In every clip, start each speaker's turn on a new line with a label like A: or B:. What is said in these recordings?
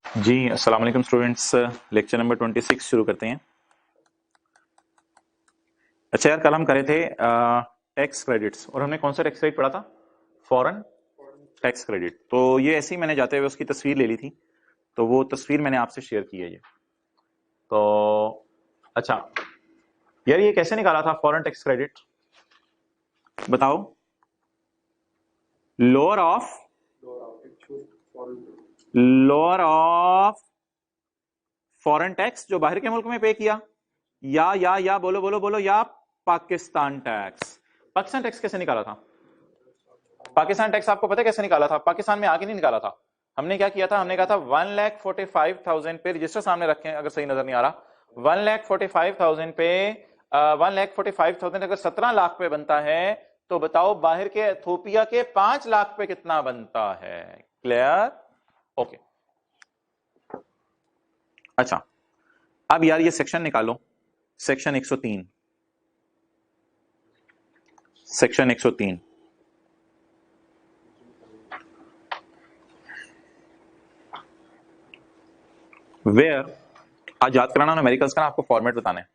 A: जी अस्सलाम वालेकुम students. Lecture number 26 शुरू करते हैं। अच्छा यार, कल हम करे थे टैक्स क्रेडिट्स और हमने कौन सा टैक्स क्रेडिट पढ़ा था? Foreign tax credit. तो ये ऐसे ही मैंने जाते हुए उसकी तस्वीर ले ली थी, तो वो तस्वीर मैंने आपसे शेयर की है ये। तो अच्छा यार, ये कैसे निकाला था फॉरेन टैक्स क्रेडिट बताओ? लोअर ऑफ फॉरेन टैक्स जो बाहर के मुल्क में पे किया, या बोलो बोलो बोलो, या पाकिस्तान टैक्स। पाकिस्तान टैक्स कैसे निकाला था? पाकिस्तान टैक्स आपको पता है कैसे निकाला था? पाकिस्तान में आके नहीं निकाला था। हमने क्या किया था? हमने कहा था 1,45,000 पे, रजिस्टर सामने रखें अगर सही नजर नहीं आ रहा, 1,45,000 पे 1,45,000 अगर 17 लाख पे बनता है तो बताओ बाहर के इथोपिया के 5 लाख पे कितना बनता है? क्लियर? ओके। अच्छा, अब यार ये सेक्शन निकालो, सेक्शन 103, सेक्शन 103 वेयर, आज याद कराना न्यूमेरिकल्स का ना, आपको फॉर्मेट बताना है।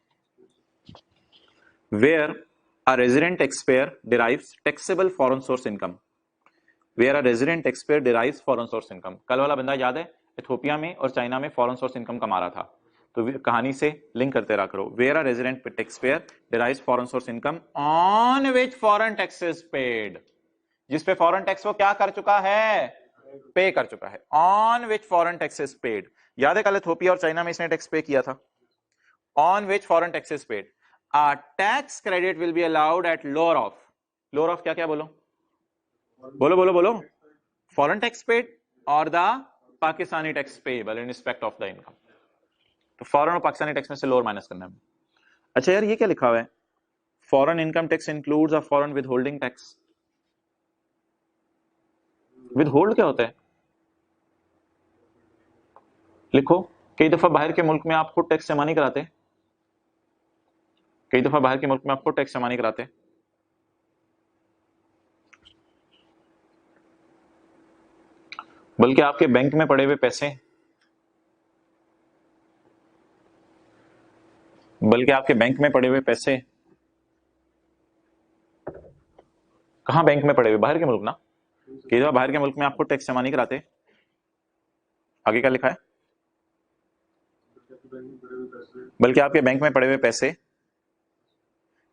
A: Where a resident taxpayer derives taxable foreign source income, where a resident taxpayer derives foreign source income। कल वाला बंदा याद है? इथोपिया में और चाइना में फॉरेन सोर्स इनकम कमा रहा था, तो कहानी से लिंक करते रहा करो। Where a resident taxpayer derives foreign source income on which foreign taxes paid, जिस पे फॉरेन टैक्स वो क्या कर चुका है? पे कर चुका है। On which foreign taxes paid, याद है कल इथोपिया और चाइना में इसने टैक्स पे किया था। on which foreign tax is paid, a tax credit will be allowed at lower of क्या क्या बोलो बोलो बोलो बोलो, foreign tax paid और the Pakistani tax payable in respect of the income। तो फॉरेन और पाकिस्तानी टैक्स में से लोअर माइनस करना है। अच्छा यार, ये क्या लिखा हुआ है? Foreign income tax includes a foreign with holding tax. With hold क्या होता है? लिखो। कई दफा बाहर के मुल्क में आप खुद टैक्स जमा नहीं कराते, कई दफा बाहर के मुल्क में आप खुद टैक्स जमा नहीं कराते, बल्कि आपके बैंक में पड़े हुए पैसे, बल्कि आपके बैंक में पड़े हुए पैसे कहां बैंक में पड़े हुए? बाहर के मुल्क ना। कई दफा बाहर के मुल्क में आपको टैक्स जमा नहीं कराते। आगे क्या लिखा है? बल्कि आपके बैंक में पड़े हुए पैसे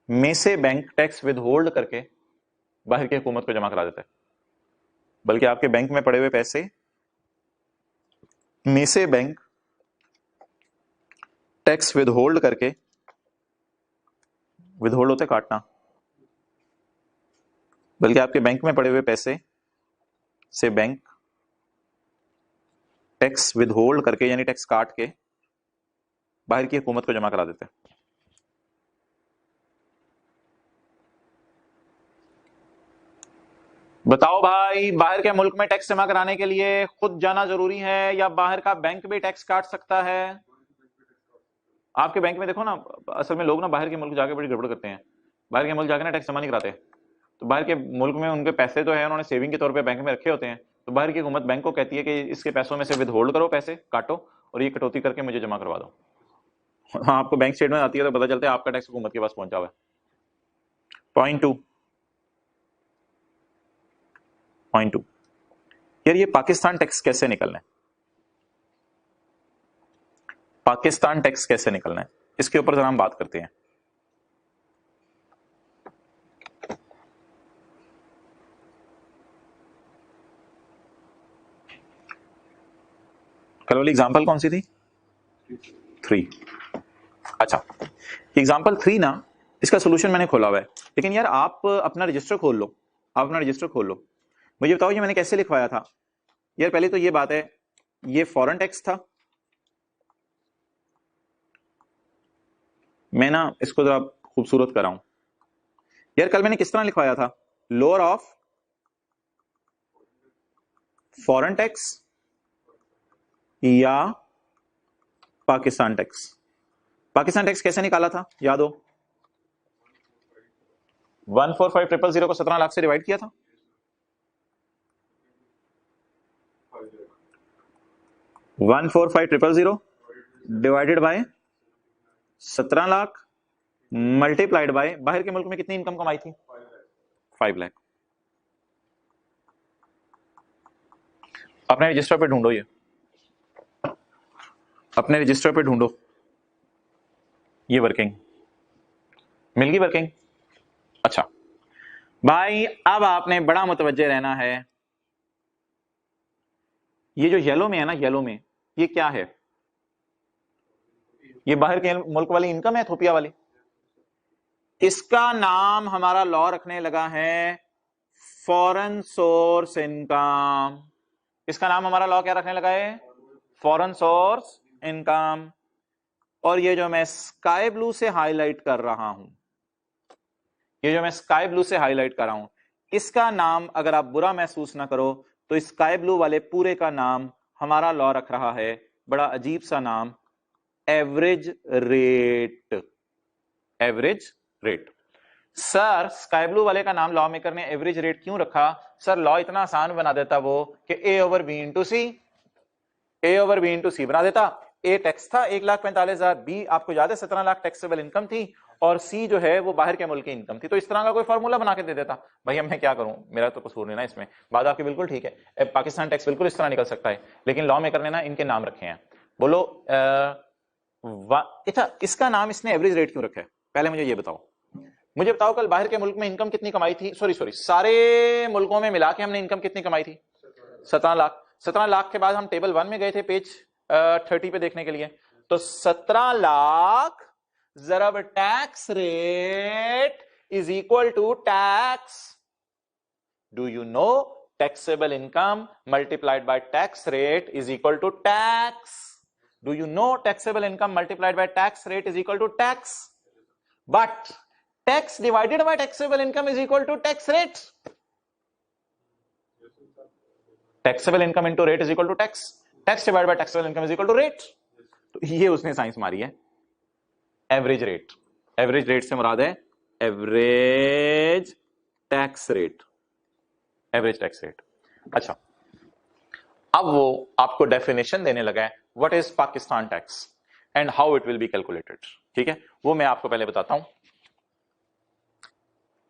A: में से बैंक टैक्स विद होल्ड करके बाहर की हुकूमत को जमा करा देता है। बल्कि आपके बैंक में पड़े हुए पैसे में से बैंक टैक्स विद होल्ड करके, विद होल्ड होते काटना, बल्कि आपके बैंक में पड़े हुए पैसे से बैंक टैक्स विद होल्ड करके यानी टैक्स काट के बाहर की हुकूमत को जमा करा देते हैं। बताओ भाई, बाहर के मुल्क में टैक्स जमा कराने के लिए खुद जाना जरूरी है या बाहर का बैंक भी टैक्स काट सकता है? आपके बैंक में देखो ना, असल में लोग ना बाहर के मुल्क जाके बड़ी गड़बड़ करते हैं। बाहर के मुल्क जाके ना टैक्स जमा नहीं कराते। तो बाहर के मुल्क में उनके पैसे तो है, उन्होंने सेविंग के तौर पे बैंक में रखे होते हैं, तो बाहर की हुकूमत बैंक को कहती है कि इसके पैसों में से विद होल्ड करो, पैसे काटो और ये कटौती करके मुझे जमा करवा दो। हाँ, आपको बैंक स्टेटमेंट आती है तो पता चलता है आपका टैक्स हुकूमत के पास पहुंचा हुआ है। पॉइंट टू यार, ये पाकिस्तान टैक्स कैसे निकलना है? पाकिस्तान टैक्स कैसे निकलना है, इसके ऊपर जरा हम बात करते हैं। कल वाली एग्जांपल कौन सी थी? 3। अच्छा, एग्जांपल 3 ना, इसका सोल्यूशन मैंने खोला हुआ है, लेकिन यार आप अपना रजिस्टर खोल लो, आप अपना रजिस्टर खोल लो, मुझे बताओ ये मैंने कैसे लिखवाया था। यार पहले तो ये बात है, ये फॉरेन टैक्स था, मैं ना इसको जरा खूबसूरत कर रहा हूं। यार कल मैंने किस तरह लिखवाया था? लोअर ऑफ फॉरेन टैक्स या पाकिस्तान टैक्स। पाकिस्तान टैक्स कैसे निकाला था याद हो? 145,000 को 17 लाख से डिवाइड किया था। 145,000 divided by 17 lakh multiplied by बाहर के मुल्क में कितनी इनकम कमाई थी? 5 लाख। अपने रजिस्टर पे ढूंढो, ये अपने रजिस्टर पे ढूंढो, ये वर्किंग मिल गई वर्किंग। अच्छा भाई, अब आपने बड़ा मुतवज्जे रहना है। ये जो येलो में है ना, येलो में ये क्या है? ये बाहर के मुल्क वाली इनकम है, इथोपिया वाली। इसका नाम हमारा लॉ रखने लगा है फॉरेन सोर्स इनकम। इसका नाम हमारा लॉ क्या रखने लगा है? Foreign source income. और ये जो मैं स्काई ब्लू से हाईलाइट कर रहा हूं, ये जो मैं स्काई ब्लू से हाईलाइट कर रहा हूं, इसका नाम अगर आप बुरा महसूस ना करो तो स्काई ब्लू वाले पूरे का नाम हमारा लॉ रख रहा है, बड़ा अजीब सा नाम, average rate. Average rate. Sir sky blue वाले का नाम लॉ मेकर ने एवरेज रेट क्यों रखा? सर लॉ इतना आसान बना देता वो कि ए ओवर बी इंटू सी, ए ओवर बी इंटू सी बना देता। ए टैक्स था 1,45,000, बी आपको याद है 17 लाख टैक्सेबल इनकम थी, और सी जो है वो बाहर के मुल्क की इनकम थी। तो इस तरह का कोई फॉर्मूला बना के दे देता। भाई अब मैं क्या करूं, मेरा तो कसूर नहीं ना इसमें। बात आपकी बिल्कुल ठीक है, पाकिस्तान टैक्स बिल्कुल इस तरह निकल सकता है, लेकिन लॉ मेकर ने ना इनके नाम रखे हैं। बोलो अच्छा, इसका नाम इसने एवरेज रेट क्यों रखा है? पहले मुझे ये बताओ, मुझे बताओ कल बाहर के मुल्क में इनकम कितनी कमाई थी? सॉरी सारे मुल्कों में मिला के हमने इनकम कितनी कमाई थी? 17 लाख। 17 लाख के बाद हम टेबल 1 में गए थे, पेज 30 पे देखने के लिए। तो 17 लाख जरब tax rate is equal to tax. Do you know taxable income multiplied by tax rate is equal to tax? Do you know taxable income multiplied by tax rate is equal to tax? But tax divided by taxable income is equal to tax rate. Taxable income into rate is equal to tax, tax divided by taxable income is equal to rate. तो ये उसने science मारी है, average rate. Average rate से मुराद है average tax rate, average tax rate. अच्छा, अब वो आपको डेफिनेशन देने लगा है what is Pakistan tax and how it will be calculated. ठीक है, वो मैं आपको पहले बताता हूं।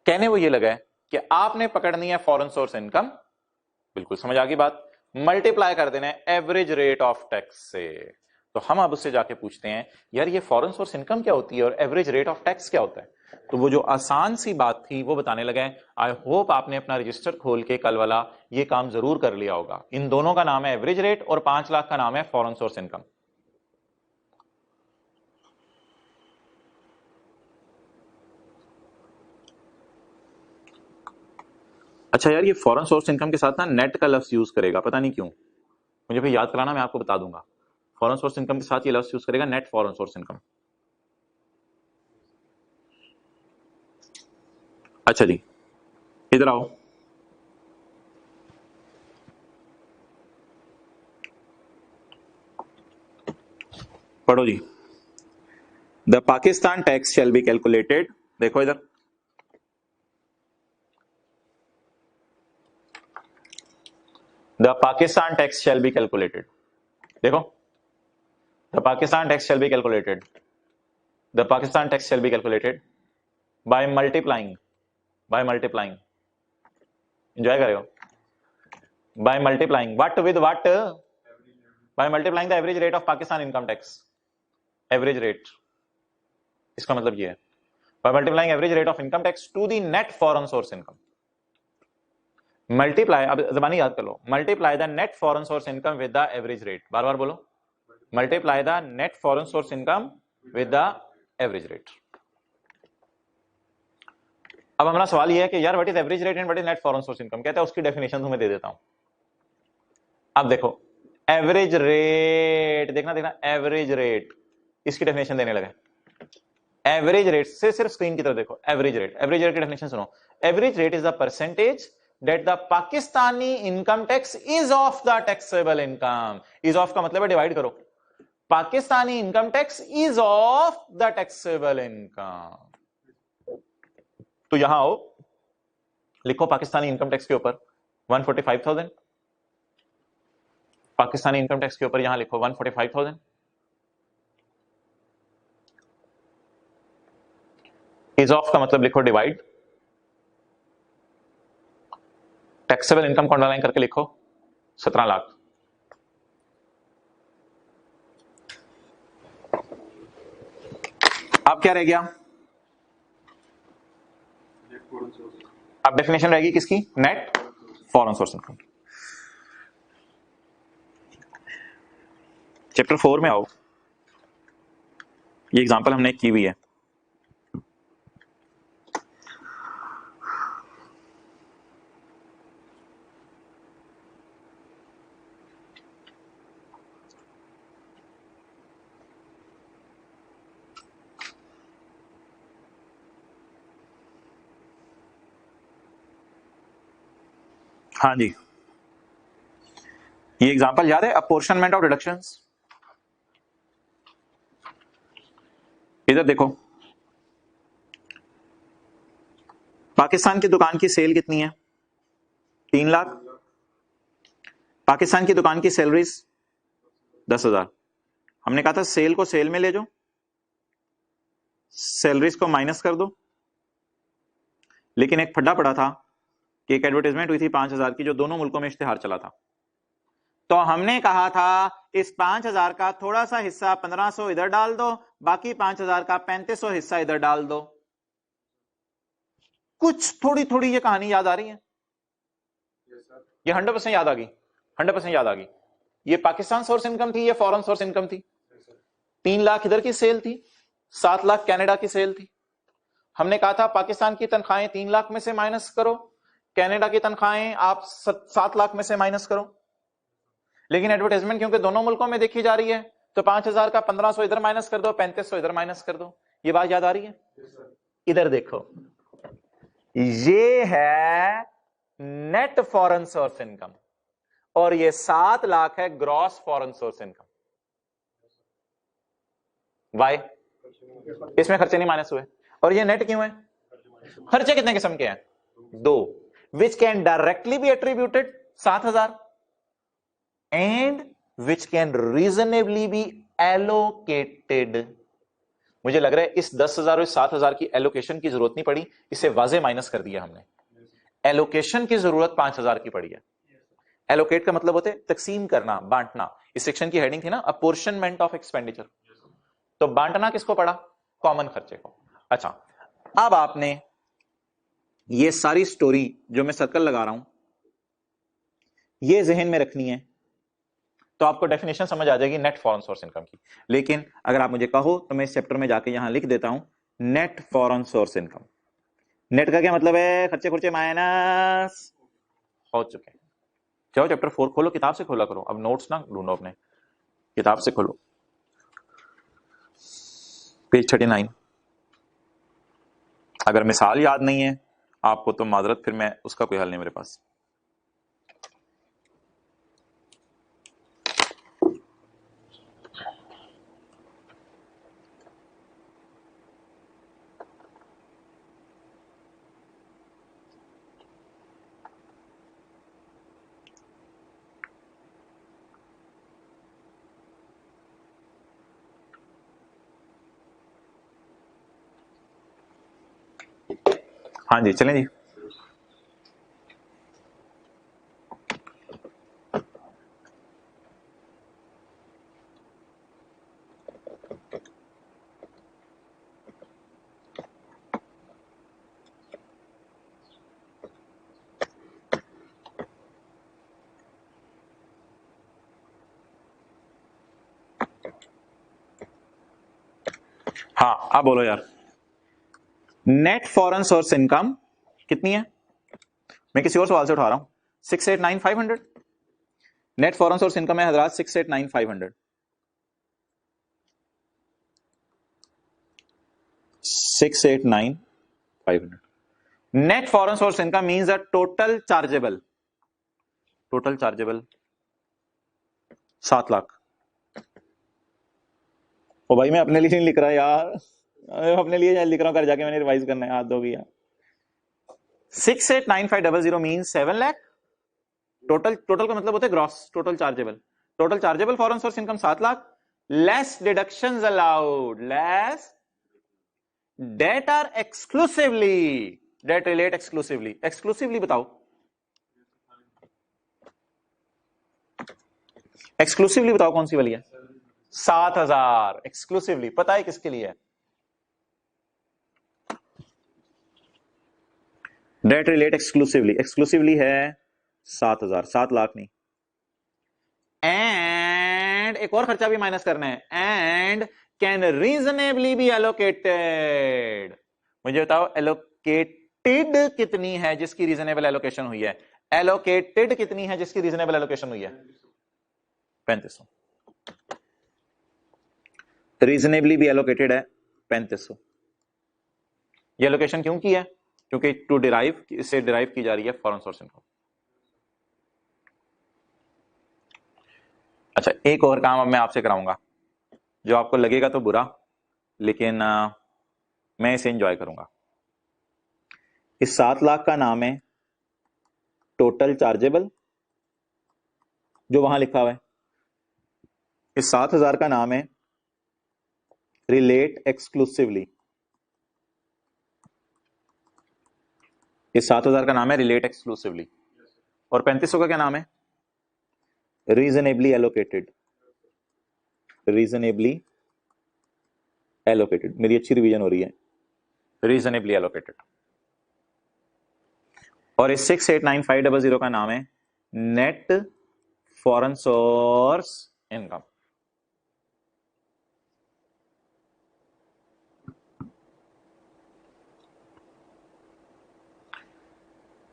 A: कहने वो ये लगा है कि आपने पकड़नी है फॉरेन सोर्स इनकम, बिल्कुल समझ आ गई बात, मल्टीप्लाई कर देना है एवरेज रेट ऑफ टैक्स से। तो हम अब उससे जाके पूछते हैं यार ये फॉरेन सोर्स इनकम क्या होती है और एवरेज रेट ऑफ टैक्स क्या होता है? तो वो जो आसान सी बात थी वो बताने लगा है। आई होप आपने अपना रजिस्टर खोल के कल वाला ये काम जरूर कर लिया होगा। इन दोनों का नाम है एवरेज रेट और 5 लाख का नाम है फॉरेन सोर्स इनकम। अच्छा यार, ये फॉरेन सोर्स इनकम के साथ ना नेट का लफ्ज यूज करेगा, पता नहीं क्यों, मुझे फिर याद कराना, मैं आपको बता दूंगा। फॉरेन सोर्स इनकम के साथ ये लफ्ज यूज करेगा, नेट फॉरेन सोर्स इनकम। अच्छा जी, इधर आओ, पढ़ो जी। The Pakistan tax shall be calculated, देखो इधर, the Pakistan tax shall be calculated, देखो, the Pakistan tax shall be calculated, the Pakistan tax shall be calculated by multiplying, by multiplying, enjoy करेगा, by multiplying what with what? By multiplying the average rate of Pakistan income tax, average rate, इसका मतलब ये है by multiplying average rate of income tax to the net foreign source income. Multiply, अब जबानी याद कर लो, multiply the net foreign source income with the average rate, बार बार बोलो, multiply the net foreign source income with the average rate. अब हमारा सवाल यह है कि यार what is average rate and what is net foreign source income? कहता है उसकी डेफिनेशन तुम्हें दे देता हूं। अब देखो एवरेज रेट, देखना देखना, एवरेज रेट, इसकी डेफिनेशन देने लगा। एवरेज रेट से सिर्फ स्क्रीन की तरफ देखो, एवरेज रेट, एवरेज रेट की डेफिनेशन सुनो, average rate is the percentage that the Pakistani income tax is of the taxable income. is of का मतलब है डिवाइड करो, Pakistani income tax is of the taxable income। तो यहां आओ, लिखो पाकिस्तानी इनकम टैक्स के ऊपर 145,000, पाकिस्तानी इनकम टैक्स के ऊपर यहां लिखो 145,000। इज ऑफ का मतलब लिखो डिवाइड, टैक्सेबल इनकम को अंडरलाइन करके लिखो 17 लाख। अब क्या रह गया, अब डेफिनेशन रहेगी किसकी, net foreign source income. Chapter 4 में आओ, ये एग्जांपल हमने की हुई है। हाँ जी, ये एग्जांपल याद है, अपोर्शनमेंट ऑफ डिडक्शंस। इधर देखो, पाकिस्तान की दुकान की सेल कितनी है, 3 लाख। पाकिस्तान की दुकान की सैलरीज 10,000। हमने कहा था सेल को सेल में ले जाओ, सैलरीज को माइनस कर दो, लेकिन एक फड्डा पड़ा था कि एक एडवर्टाइजमेंट हुई थी 5,000 की, जो दोनों मुल्कों में इश्तिहार चला था। तो हमने कहा था इस 5,000 का थोड़ा सा हिस्सा 1,500 इधर डाल दो, बाकी 5,000 का 3,500 हिस्सा इधर डाल दो। कुछ थोड़ी थोड़ी ये कहानी याद आ रही है? ये 100% याद आ गई, 100% याद आ गई। ये पाकिस्तान सोर्स इनकम थी, ये फॉरेन सोर्स इनकम थी। 3 लाख इधर की सेल थी, 7 लाख कनाडा की सेल थी। हमने कहा था पाकिस्तान की तनख्वाहें 3 लाख में से माइनस करो, कनाडा की तनख्वाहें आप 7 लाख में से माइनस करो। लेकिन एडवर्टाइजमेंट क्योंकि दोनों मुल्कों में देखी जा रही है, तो 5,000 का 1,500 इधर माइनस कर दो, 3,500 इधर माइनस कर दो। ये बात याद आ रही है? इधर देखो, ये है नेट फॉरेन सोर्स इनकम और ये 7 लाख है gross foreign source income. Why? इसमें खर्चे नहीं माइनस हुए। और ये नेट क्यों है? खर्चे कितने किस्म के हैं? 2, which can directly be attributed 7,000 and which can reasonably B allocated. मुझे लग रहा है इस 10,000 और 7,000 की एलोकेशन की जरूरत नहीं पड़ी, इसे वाजे माइनस कर दिया हमने। एलोकेशन की जरूरत 5,000 की पड़ी है। एलोकेट का मतलब होता है तकसीम करना, बांटना। इस सेक्शन की हेडिंग थी ना अपोर्शनमेंट ऑफ एक्सपेंडिचर, तो बांटना किसको पड़ा? कॉमन खर्चे को। अच्छा, अब आपने ये सारी स्टोरी जो मैं सर्कल लगा रहा हूं ये जहन में रखनी है, तो आपको डेफिनेशन समझ आ जाएगी नेट फॉरेन सोर्स इनकम की। लेकिन अगर आप मुझे कहो तो मैं इस चैप्टर में जाके यहां लिख देता हूं net foreign source income. Net का क्या मतलब है? खर्चे खुर्चे माइनस हो चुके। जाओ चैप्टर 4 खोलो, किताब से खोला करो, अब नोट्स ना ढूंढो, अपने किताब से खोलो, पेज 39। अगर मिसाल याद नहीं है आपको तो माजरत, फिर मैं उसका कोई हल नहीं मेरे पास। हाँ जी, चलें जी। हाँ, अब बोलो यार, नेट फॉरेन सोर्स इनकम कितनी है? मैं किसी और सवाल से उठा रहा हूं। 689,500 नेट फॉरेन सोर्स इनकम है हजरात, 689,500। 689,500 net foreign source income means the total chargeable 7 lakh. ओ भाई मैं अपने लिए नहीं लिख रहा यार, अपने लिए लिख रहा हूं, घर जाके मैंने रिवाइज करना है, हाथ धो गया। 689,500 मींस 7 लाख। टोटल का मतलब होता है gross total chargeable. Total chargeable foreign source income 7 lakh, less deductions allowed, less debt are exclusively, debt relate exclusively, exclusively बताओ, एक्सक्लूसिवली बताओ कौन सी वाली है? 7,000 एक्सक्लूसिवली, पता है किसके लिए है? डेट रिलेट एक्सक्लूसिवली, एक्सक्लूसिवली है 7,000, 7 लाख नहीं। एंड एक और खर्चा भी माइनस करना है, and can reasonably B allocated. मुझे बताओ एलोकेटेड कितनी है जिसकी रीजनेबल एलोकेशन हुई है? एलोकेटेड कितनी है जिसकी रीजनेबल एलोकेशन हुई है? 3500। रीजनेबली भी एलोकेटेड है 3500। ये एलोकेशन क्यों की है? क्योंकि टू डिराइव, इससे डिराइव की जा रही है फॉरेन सोर्स इनकम। अच्छा, एक और काम अब मैं आपसे कराऊंगा जो आपको लगेगा तो बुरा, लेकिन मैं इसे एंजॉय करूंगा। इस 7 लाख का नाम है टोटल चार्जेबल, जो वहां लिखा हुआ है। इस 7,000 का नाम है रिलेट एक्सक्लूसिवली। इस 7,000 का नाम है रिलेट एक्सक्लूसिवली। और 3500 का क्या नाम है? Reasonably allocated. रीजनेबली एलोकेटेड, मेरी अच्छी रिवीजन हो रही है, रीजनेबली एलोकेटेड। और इस 689,500 का नाम है नेट फॉरेन सोर्स इनकम।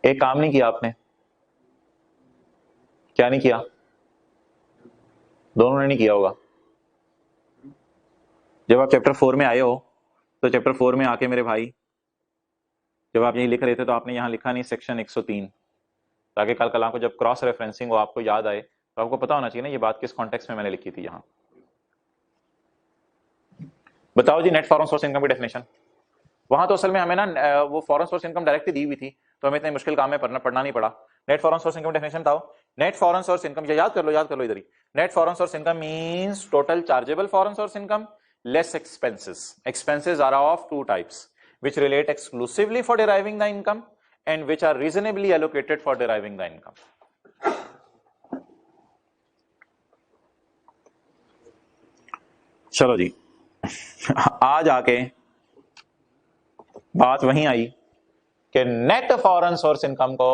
A: एक काम नहीं किया आपने। क्या नहीं किया? दोनों ने नहीं किया होगा। जब आप चैप्टर 4 में आए हो तो चैप्टर 4 में आके मेरे भाई, जब आप यही लिख रहे थे तो आपने यहां लिखा नहीं सेक्शन 103, ताकि कल कल को जब क्रॉस रेफरेंसिंग हो आपको याद आए, तो आपको पता होना चाहिए ना ये बात किस कॉन्टेक्स्ट में मैंने लिखी थी। यहां बताओ जी नेट फॉरेन सोर्स इनकम की डेफिनेशन। वहां तो असल में हमें ना वो फॉरेन सोर्स इनकम डायरेक्टली दी हुई थी, तो हमें इतने मुश्किल काम में पढ़ना नहीं पड़ा। Net foreign source income definition बताओ। नेट फॉरेन सोर्स इनकम, याद कर लो इधर ही। Net foreign source income means total chargeable foreign source income less expenses. Expenses are of two types, which relate exclusively for deriving the income and which are reasonably allocated for deriving the income. चलो जी, आज आके बात वहीं आई कि net foreign source income को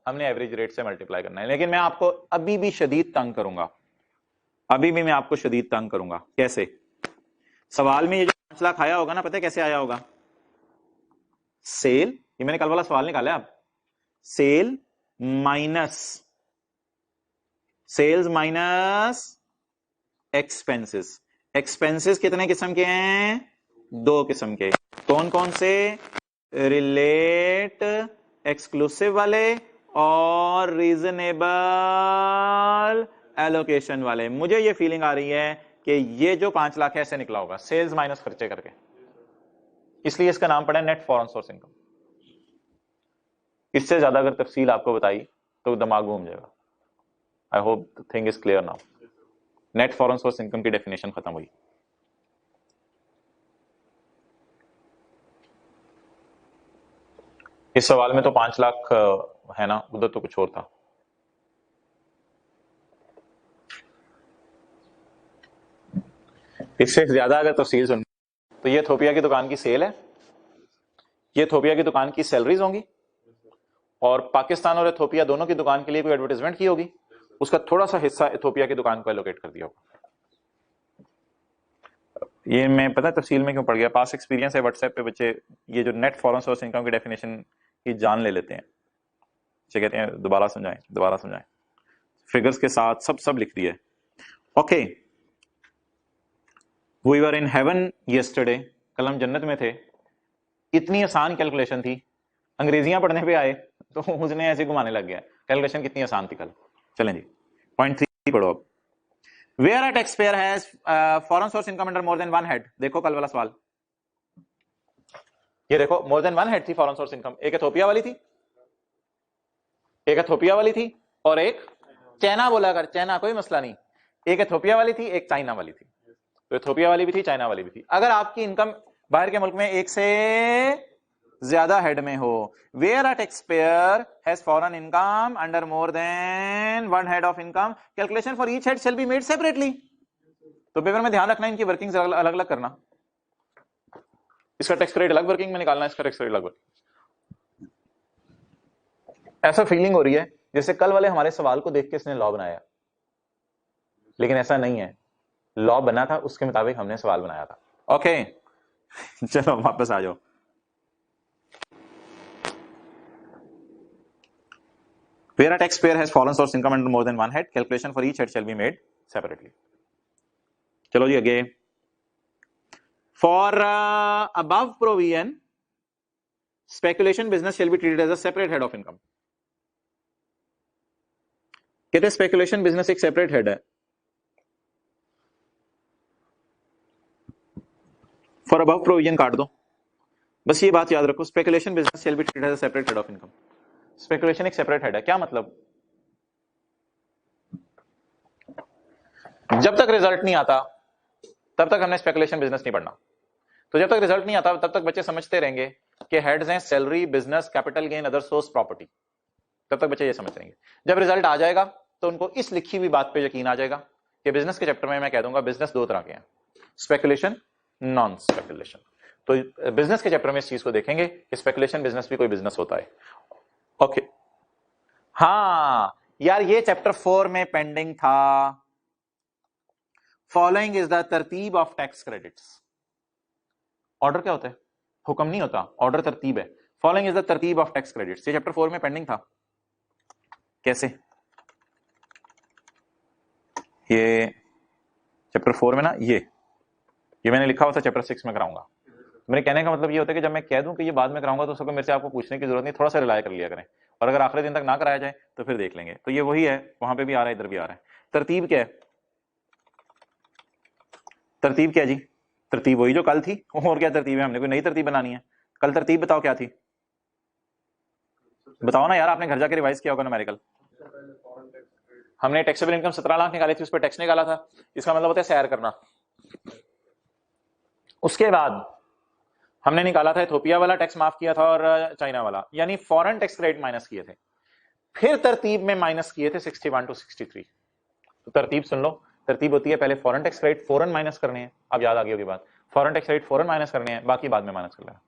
A: हमने average rate से multiply करना है। लेकिन मैं आपको अभी भी शदीद तंग करूंगा, मैं आपको शदीद तंग करूंगा। कैसे? सवाल में ये जो 5 लाख आया होगा ना, पता है कैसे आया होगा? सेल, ये मैंने कल वाला सवाल निकाला, अब sale minus, sales minus expenses. Expenses कितने किस्म के हैं? 2 किस्म के। कौन कौन से? रिलेट एक्सक्लूसिव वाले और रीजनेबल एलोकेशन वाले। मुझे ये फीलिंग आ रही है कि ये जो 5 लाख है ऐसे निकला होगा, सेल्स माइनस खर्चे करके, इसलिए इसका नाम पड़ा नेट फॉरेन सोर्स इनकम। इससे ज्यादा अगर तफसील आपको बताई तो दिमाग घूम जाएगा। I hope the thing is clear now. Net foreign source income की डेफिनेशन खत्म हुई। इस सवाल में तो 5 लाख है ना, उधर तो कुछ और था। इससे ज्यादा अगर तफसील सुन तो ये थोपिया की दुकान की सेल है, ये थोपिया की दुकान की सैलरीज होंगी, और पाकिस्तान और इथोपिया दोनों की दुकान के लिए कोई एडवर्टाइजमेंट की होगी, उसका थोड़ा सा हिस्सा इथोपिया की दुकान को एलोकेट कर दिया होगा। ये मैं पता तफसील में क्यों पड़ गया, पास एक्सपीरियंस है व्हाट्सएप पे बच्चे ये जो नेट फॉरेन सोर्स इनकम की डेफिनेशन की जान ले लेते हैं, कहते हैं दोबारा समझाएं, फिगर्स के साथ सब लिख दिया। Okay, we were in heaven yesterday, कल हम जन्नत में थे। इतनी आसान कैलकुलेशन थी, अंग्रेजियां पढ़ने पे आए तो उसने ऐसे घुमाने लग गया। कैलकुलेशन कितनी आसान थी कल। चलें जी, पॉइंट 3 पढ़ो अब। Where a tax payer has foreign source income under more than one head. देखो कल वाला सवाल, ये देखो मोर देन वन हेड थी फॉरेन सोर्स इनकम। एक इथोपिया वाली थी, और एक चाइना बोला कर, चाइना कोई मसला नहीं। एक इथोपिया वाली थी, एक चाइना वाली थी। तो इथोपिया वाली भी थी, चाइना वाली भी थी। अगर आपकी इनकम बाहर के मुल्क में एक से ज्यादा हेड में हो, where a tax payer has foreign income under more than one head of income, calculation for each head shall be made separately. तो पेपर में ध्यान रखना, इनकी वर्किंग अलग अलग करना। इसका टैक्स रेट अलग वर्किंग में निकालना, इसका टैक्स रेट अलग वर्किंग। ऐसा फीलिंग हो रही है जैसे कल वाले हमारे सवाल को देख के इसने लॉ बनाया, लेकिन ऐसा नहीं है। लॉ बना था, उसके मुताबिक हमने सवाल बनाया था। ओके चलो वापस आ जाओ। Where a taxpayer has foreign source income under more than one head, calculation for each head shall be made separately. चलो जी आगे। For above provision, speculation business shall be treated as a separate head of income. कहते हैं speculation business एक separate head है। For above provision काट दो, बस ये बात याद रखो, speculation business shall be treated as a separate head of income. Speculation एक सेपरेट हेड है, क्या मतलब? जब तक रिजल्ट नहीं आता तब तक हमने स्पेकुलेशन बिजनेस नहीं पढ़ना। तो जब तक रिजल्ट नहीं आता तब तक बच्चे समझते रहेंगे कि हेड्स हैं salary, business, capital gain, other source, property. तब तक बच्चे ये समझ रहेंगे। जब रिजल्ट आ जाएगा तो उनको इस लिखी हुई बात पे यकीन आ जाएगा कि बिजनेस के चैप्टर में मैं कह दूंगा बिजनेस दो तरह के हैं, स्पेकुलेशन, नॉन स्पेकुलेशन। तो बिजनेस के चैप्टर में इस चीज को देखेंगे कि स्पेकुलेशन बिजनेस भी कोई बिजनेस होता है। ओके हाँ यार, ये चैप्टर 4 में पेंडिंग था। फॉलोइंग इज द तरतीब ऑफ टैक्स क्रेडिट्स। ऑर्डर क्या होता है? हुक्म नहीं होता, ऑर्डर तरतीब है। फॉलोइंग इज द तरतीब ऑफ टैक्स क्रेडिट्स, ये चैप्टर 4 में पेंडिंग था। कैसे? ये चैप्टर 4 में ना, ये मैंने लिखा हुआ था चैप्टर 6 में कराऊंगा। मेरे कहने का मतलब ये होता है कि जब मैं कह दूं कि ये बाद में कराऊंगा तो सबको मेरे से आपको पूछने की जरूरत नहीं, थोड़ा सा रिलाय कर लिया करें, और अगर आखिरी दिन तक ना कराया जाए तो फिर देख लेंगे। तो ये वही है, वहां पे भी आ रहा है, इधर भी आ रहा है। तरतीब क्या है? तरतीब क्या जी? तरतीब वही जो कल थी, और क्या तरतीब है? हमने कोई नई तरतीब बनानी है? कल तरतीब बताओ क्या थी, बताओ ना यार, आपने घर जाके रिवाइज किया होगा न्यूमेरिकल। हमने टैक्सेबल इनकम 17 लाख निकाली थी, उस पर टैक्स निकाला था, इसका मतलब होता है सैर करना। उसके बाद हमने निकाला था इथोपिया वाला टैक्स माफ किया था और चाइना वाला, यानी फॉरेन टैक्स क्रेडिट माइनस किए थे। फिर तरतीब में माइनस किए थे 61 टू 63। तो तरतीब सुन लो, तरतीब होती है पहले फॉरेन टैक्स क्रेडिट फौरन माइनस करने हैं, अब याद आ गई होगी बात, फॉरेन टैक्स क्रेडिट फौरन माइनस करने हैं, बाकी बाद में माइनस कर लेना।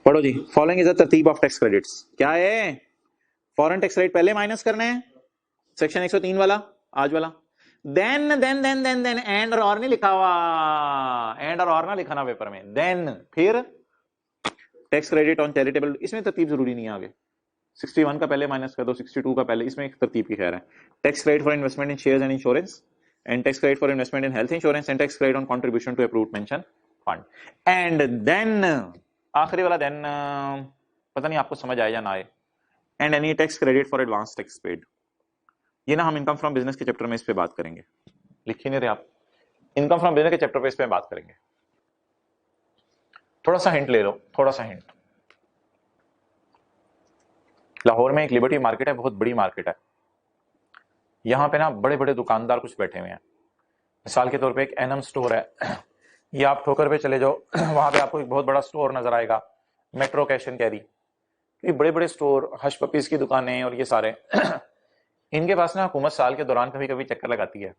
A: पढ़ो जी, फॉलोइंग इज द तरतीब ऑफ टैक्स क्रेडिट्स। क्या है? फॉरेन टैक्स क्रेडिट पहले माइनस करने हैं, सेक्शन 103 वाला, आज वाला। देन एंड और नहीं लिखा हुआ, एंड और ना लिखाना पेपर में। देन फिर टैक्स क्रेडिट ऑन चैरिटेबल, इसमें तरतीब जरूरी नहीं है आगे। 61 का पहले माइनस कर दो, 62 का पहले, इसमें एक तरतीब की खैर है। Tax credit for investment in shares and insurance, and tax credit for investment in health insurance, and tax credit on contribution to approved pension fund. And then आखिरी वाला देन पता नहीं आपको समझ आए या ना आए, and any tax credit for advance tax paid. ये ना हम इनकम फ्रॉम बिजनेस के चैप्टर में इस पे बात करेंगे, लिखी नहीं रहे आप, इनकम फ्रॉम बिजनेस के चैप्टर पे इस पे बात करेंगे। थोड़ा सा हिंट ले लो, थोड़ा सा हिंट। लाहौर में एक लिबर्टी मार्केट है, बहुत बड़ी मार्केट है। यहां पे ना बड़े बड़े दुकानदार कुछ बैठे हुए हैं। मिसाल के तौर पे एक एनम स्टोर है, ये आप ठोकर पे चले जाओ, वहां पे आपको एक बहुत बड़ा स्टोर नजर आएगा, मेट्रो कैश एंड कैरी। ये बड़े बड़े स्टोर, हश पपीज की दुकानें और ये सारे इनके पास ना हुकूमत साल के दौरान कभी कभी चक्कर लगाती है,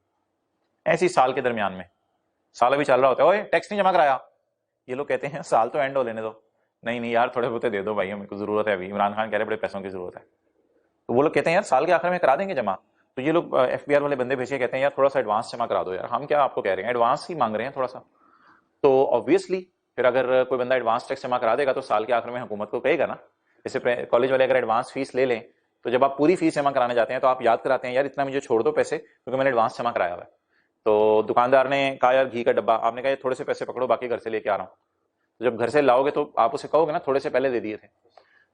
A: ऐसी साल के दरमियान में, साल अभी चल रहा होता है, ओए टैक्स नहीं जमा कराया, ये लोग कहते हैं साल तो एंड हो लेने दो, नहीं नहीं यार थोड़े बहुत दे दो भाई, हमको जरूरत है अभी, इमरान खान कह रहे बड़े पैसों की जरूरत है। तो वो लोग कहते हैं यार साल के आखिर में करा देंगे जमा। तो ये लोग एफबीआर वाले बंदे भेजे, कहते हैं यार थोड़ा सा एडवांस जमा करा दो यार, हम क्या आपको कह रहे हैं, एडवांस ही मांग रहे हैं थोड़ा सा। तो ऑब्वियसली फिर अगर कोई बंदा एडवांस टैक्स जमा करा देगा तो साल के आखिर में हुकूमत को कहेगा ना। जैसे कॉलेज वाले अगर एडवांस फीस ले लें तो जब आप पूरी फीस जमा कराने जाते हैं तो आप याद कराते हैं यार इतना मुझे छोड़ दो पैसे, क्योंकि मैंने एडवांस जमा कराया हुआ है। तो दुकानदार ने कहा यार घी का डब्बा, आपने कहा थोड़े से पैसे पकड़ो बाकी घर से लेके आ रहा हूँ। तो जब घर से लाओगे तो आप उसे कहोगे ना थोड़े से पहले दे दिए थे।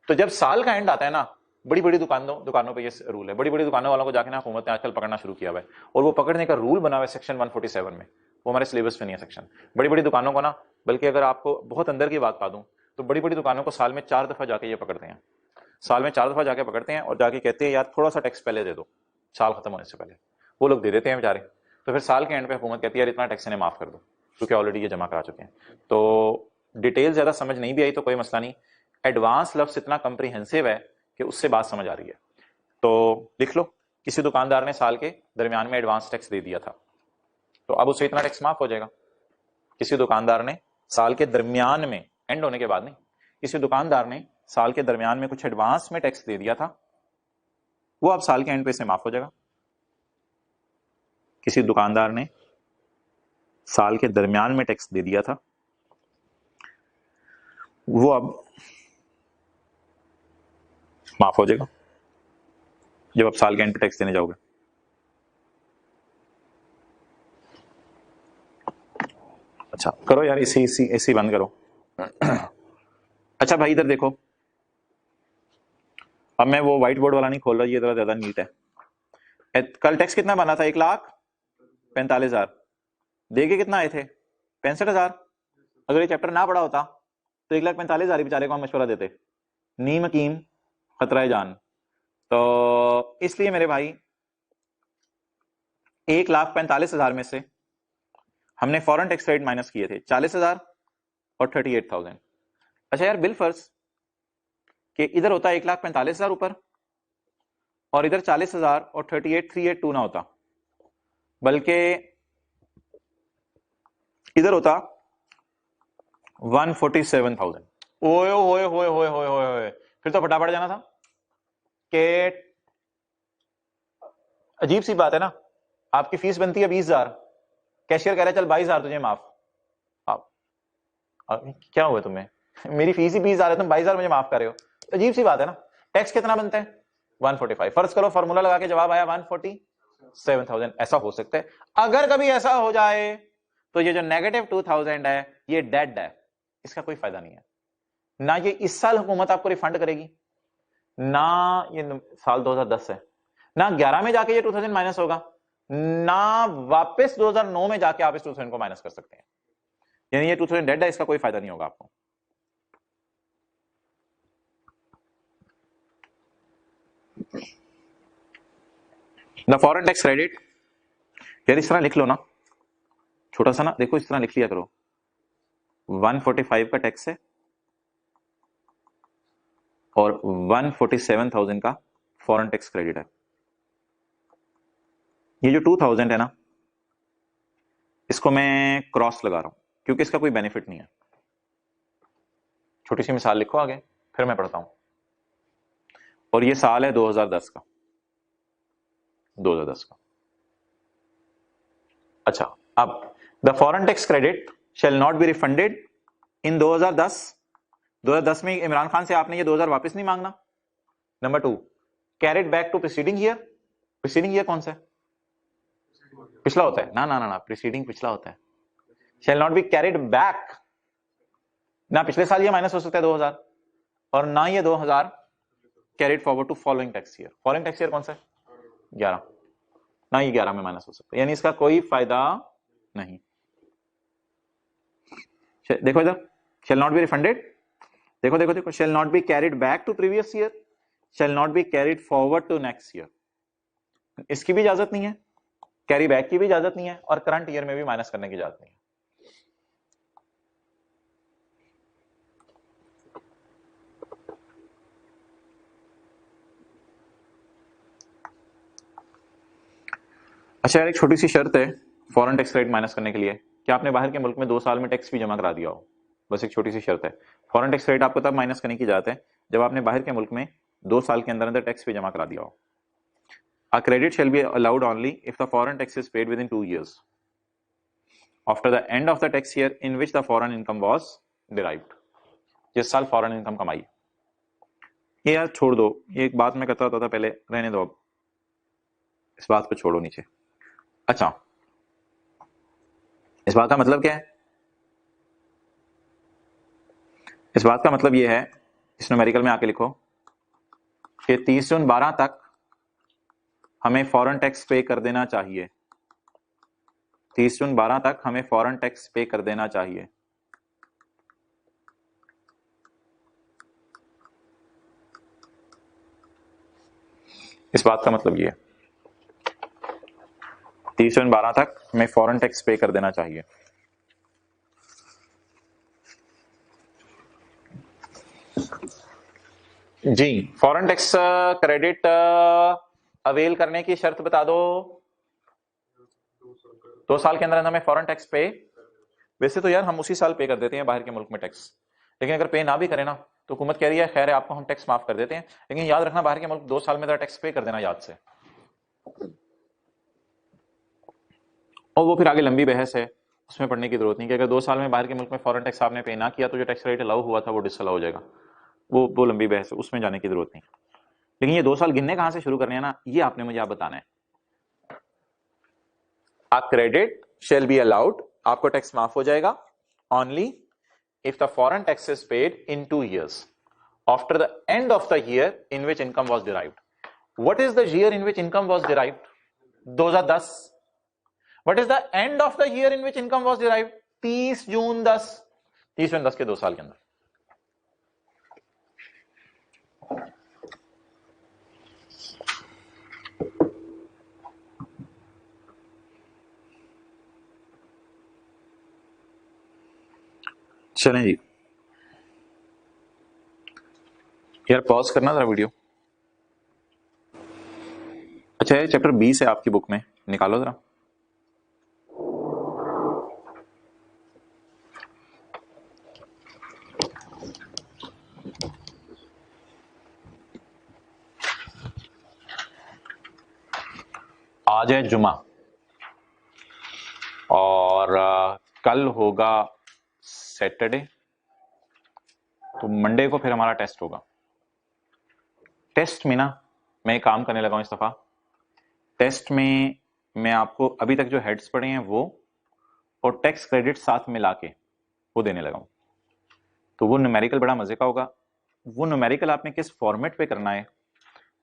A: तो जब साल का एंड आता है ना, बड़ी बड़ी दुकानों पे ये रूल है, बड़ी बड़ी दुकानों वालों को जाके ना हुकूमत ने आजकल पकड़ना शुरू किया हुआ है, और वो पकड़ने का रूल बना हुआ है सेक्शन 147 में, वो हमारे सिलेबस में नहीं है सेक्शन। बड़ी बड़ी दुकानों को ना, बल्कि अगर आपको बहुत अंदर की बात बता दूं तो बड़ी बड़ी दुकानों को साल में 4 दफा जाके ये पकड़ते हैं। साल में 4 दफा जाके पकड़ते हैं और जाके कहते हैं यार थोड़ा सा टैक्स पहले दे दो, साल खत्म होने से पहले। वो लोग दे देते हैं बेचारे, तो फिर साल के एंड पे हुकूमत कहती है यार इतना टैक्स इन्हें माफ कर दो, क्योंकि ऑलरेडी ये जमा करा चुके हैं। तो डिटेल ज्यादा समझ नहीं भी आई तो कोई मसला नहीं, एडवांस लफ्ज इतना कंप्रीहेंसिव है कि उससे बात समझ आ रही है। तो लिख लो, किसी दुकानदार ने साल के दरमियान में एडवांस टैक्स दे दिया था, तो अब उससे इतना टैक्स माफ हो जाएगा। किसी दुकानदार ने साल के दरमियान में, एंड होने के बाद नहीं, किसी दुकानदार ने साल के दरमियान में कुछ एडवांस में टैक्स दे दिया था, वो अब साल के एंड पे से माफ हो जाएगा। किसी दुकानदार ने साल के दरमियान में टैक्स दे दिया था, वो अब माफ हो जाएगा जब आप साल के एंड पे टैक्स देने जाओगे। अच्छा करो यार, इसी इसी इसी बंद करो। अच्छा भाई इधर देखो, अब मैं वो व्हाइट बोर्ड वाला नहीं खोल रहा, ये थोड़ा ज्यादा नीट है। कल टैक्स कितना बना था? 1,45,000। देगे कितना आए थे? 65,000। अगर ये चैप्टर ना पढ़ा होता तो 1,45,000 बेचारे को हम मशवरा देते, नीम हकीम खतरा जान। तो इसलिए मेरे भाई 1,45,000 में से हमने फॉरेन टैक्स क्रेडिट माइनस किए थे 40,000 और 38,000। अच्छा यार बिल फर्ज कि इधर होता 1,45,000 ऊपर और इधर 40,000 और 38,382 ना होता, बल्कि इधर होता 147,000। ओए होए होए होए होए होए, फिर तो फटाफट जाना था। कि अजीब सी बात है ना, आपकी फीस बनती है 20,000, कैशियर कह रहा है चल 22,000 तुझे माफ। आप क्या हुआ तुम्हें? मेरी फीस ही 20,000 है, तुम 22,000 मुझे माफ कर रहे हो। अजीब सी बात है ना। टैक्स कितना बनता है? 145। फर्ज करो फॉर्मूला लगा के जवाब आया 147,000। ऐसा हो सकता है, अगर कभी ऐसा हो जाए तो ये जो -2,000 है ये डेड है, इसका कोई फायदा नहीं है। ना ये इस साल हुकूमत आपको रिफंड करेगी, ना ये साल 2010 है, ना 11 में जाके ये 2000 माइनस होगा, ना वापस 2009 में जाके आप इस 2000 को माइनस कर सकते हैं। यानी ये 2000 डेड है, इसका कोई फायदा नहीं होगा आपको। द फॉरेन टैक्स क्रेडिट, यार इस तरह लिख लो ना, छोटा सा ना, देखो इस तरह लिख लिया करो, 145 का टैक्स है और 147,000 का फॉरेन टैक्स क्रेडिट है। ये जो 2,000 है ना, इसको मैं क्रॉस लगा रहा हूं क्योंकि इसका कोई बेनिफिट नहीं है। छोटी सी मिसाल लिखो आगे, फिर मैं पढ़ता हूं। और ये साल है 2010 का, 2010 का। अच्छा, अब the foreign tax credit shall not be refunded in 2010। 2010 में इमरान खान से आपने ये 2000 वापस नहीं मांगना। Number 2, carried back to preceding year. Preceding year कौन सा है? पिछला होता है ना, ना ना ना, प्रीसीडिंग पिछला होता है। Shell not be carried back, ना पिछले साल ये माइनस हो सकता है 2000, और ना ये 2000 carried forward to following tax year. Following tax year कौन सा है? 11, ना ये 11 में माइनस हो सकता है, यानी इसका कोई फायदा नहीं। देखो इधर, शेल नॉट बी रिफंडेड, देखो देखो देखो, shall not be carried back to previous year, shall not be carried forward to next year. इसकी भी इजाजत नहीं है, कैरी बैक की भी इजाजत नहीं है, और करंट ईयर में भी माइनस करने की इजाजत नहीं है। अच्छा यार, एक छोटी सी शर्त है फॉरेन टैक्स क्रेडिट माइनस करने के लिए कि आपने बाहर के मुल्क में 2 साल में टैक्स भी जमा करा दिया हो। बस एक छोटी सी शर्त है। फॉरेन टैक्स क्रेडिट आपको तब माइनस करने की इजाजत है जब आपने बाहर के मुल्क में 2 साल के अंदर अंदर टैक्स भी जमा करा दिया हो। A credit shall be allowed only if the foreign tax is paid within 2 years after the end of the tax year in which the foreign income was derived। जिस साल फॉरेन इनकम कमाई। ये यार छोड़ दो, ये एक बात मैं कहता होता था पहले, रहने दो अब, इस बात को छोड़ो नीचे। अच्छा, इस बात का मतलब क्या है? इस बात का मतलब ये है, इस न्यूमेरिकल में आके लिखो कि 30 जून 12 तक हमें फॉरेन टैक्स पे कर देना चाहिए। 30 जून 12 तक हमें फॉरेन टैक्स पे कर देना चाहिए। इस बात का मतलब ये है 30/12 तक मैं फॉरेन टैक्स पे कर देना चाहिए। जी, फॉरेन टैक्स क्रेडिट अवेल करने की शर्त बता दो। 2 साल के अंदर हमें फॉरेन टैक्स पे, वैसे तो यार हम उसी साल पे कर देते हैं बाहर के मुल्क में टैक्स, लेकिन अगर पे ना भी करें ना तो हुकूमत कह रही है खैर है आपको हम टैक्स माफ कर देते हैं, लेकिन याद रखना बाहर के मुल्क 2 साल में तो टैक्स पे कर देना याद से। और वो फिर आगे लंबी बहस है, उसमें पढ़ने की जरूरत नहीं कि अगर 2 साल में बाहर के मुल्क में फॉरेन टैक्स आपने पे ना किया तो जो टैक्स रेट अलाउ हुआ था वो डिसअलाउ हो जाएगा। वो लंबी बहस है, उसमें जाने की जरूरत नहीं। लेकिन ये 2 साल गिनने कहां से शुरू करने हैं ना, ये आपने मुझे आप बताना है। A credit shall be allowed, आपको टैक्स माफ हो जाएगा only if the foreign tax is paid in 2 years after the end of the year in which income was derived. What is the year in which income was derived? 2010. What is the end of the year in which income was derived? 30 जून 10, 30 जून 10 के 2 साल के अंदर। चलें जी, यार pause करना जरा video. अच्छा ये चैप्टर 20 है आपकी बुक में, निकालो जरा। आज है जुमा और कल होगा सैटरडे, तो मंडे को फिर हमारा टेस्ट होगा। टेस्ट में ना मैं एक काम करने लगा हूं इस दफा, टेस्ट में मैं आपको अभी तक जो हेड्स पढ़े हैं वो और टैक्स क्रेडिट साथ मिला के वो देने लगा हूं। तो वो न्यूमेरिकल बड़ा मजे का होगा। वो न्यूमेरिकल आपने किस फॉर्मेट पे करना है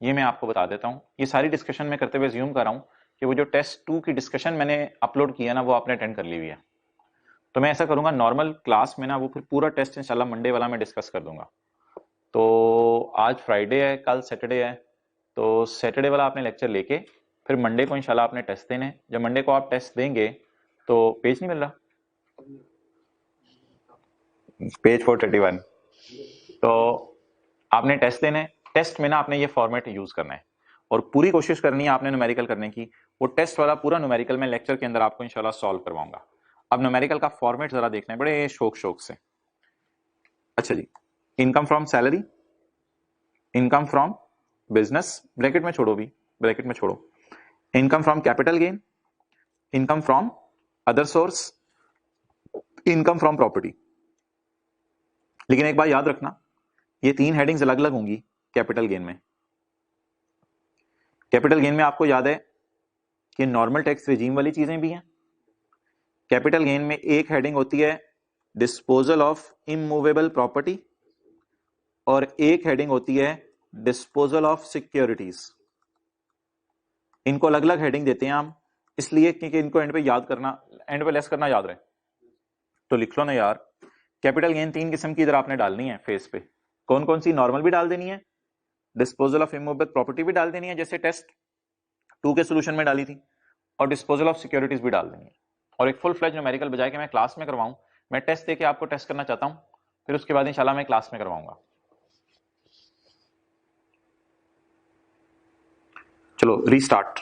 A: ये मैं आपको बता देता हूं। ये सारी डिस्कशन में करते हुए ज्यूम कर रहा हूं कि वो जो टेस्ट 2 की डिस्कशन मैंने अपलोड किया ना वो आपने अटेंड कर ली हुई है। तो मैं ऐसा करूंगा नॉर्मल क्लास में ना वो फिर पूरा टेस्ट इंशाल्लाह मंडे वाला मैं डिस्कस कर दूंगा। तो आज फ्राइडे है, कल सैटरडे है, तो सैटरडे वाला आपने लेक्चर लेके फिर मंडे को इंशाल्लाह आपने टेस्ट देने। जब मंडे को आप टेस्ट देंगे तो पेज नहीं मिल रहा, पेज 431, तो आपने टेस्ट देने। टेस्ट में ना आपने ये फॉर्मेट यूज करना है और पूरी कोशिश करनी है आपने न्यूमेरिकल करने की। वो टेस्ट वाला पूरा न्यूमेरिकल मैं लेक्चर के अंदर आपको इंशाल्लाह सॉल्व करवाऊंगा। अब न्यूमेरिकल का फॉर्मेट जरा देखना है बड़े शौक शौक से। अच्छा जी, income from salary, income from business, bracket में छोड़ो, भी ब्रैकेट में छोड़ो, income from capital gain, income from other source, income from property. लेकिन एक बात याद रखना, ये 3 हेडिंग्स अलग अलग होंगी कैपिटल गेन में। कैपिटल गेन में आपको याद है कि नॉर्मल टैक्स रिजीम वाली चीजें भी हैं। कैपिटल गेन में एक हेडिंग होती है डिस्पोजल ऑफ इमूवेबल प्रॉपर्टी और एक हेडिंग होती है डिस्पोजल ऑफ सिक्योरिटीज। इनको अलग अलग हेडिंग देते हैं हम इसलिए क्योंकि इनको एंड पे याद करना, एंड पे लेस करना याद रहे। तो लिख लो ना यार, कैपिटल गेन 3 किस्म की इधर आपने डालनी है फेस पे। कौन कौन सी? नॉर्मल भी डाल देनी है, डिस्पोजल ऑफ इमूवेबल प्रॉपर्टी भी डाल देनी है जैसे टेस्ट 2 के सोल्यूशन में डाली थी, और डिस्पोजल ऑफ सिक्योरिटीज भी डाल देनी है। और एक फुल फ्लेज न्यूमेरिकल बजाय के मैं क्लास में करवाऊं, मैं टेस्ट देके आपको टेस्ट करना चाहता हूं, फिर उसके बाद इंशाल्लाह मैं क्लास में करवाऊंगा। चलो रीस्टार्ट।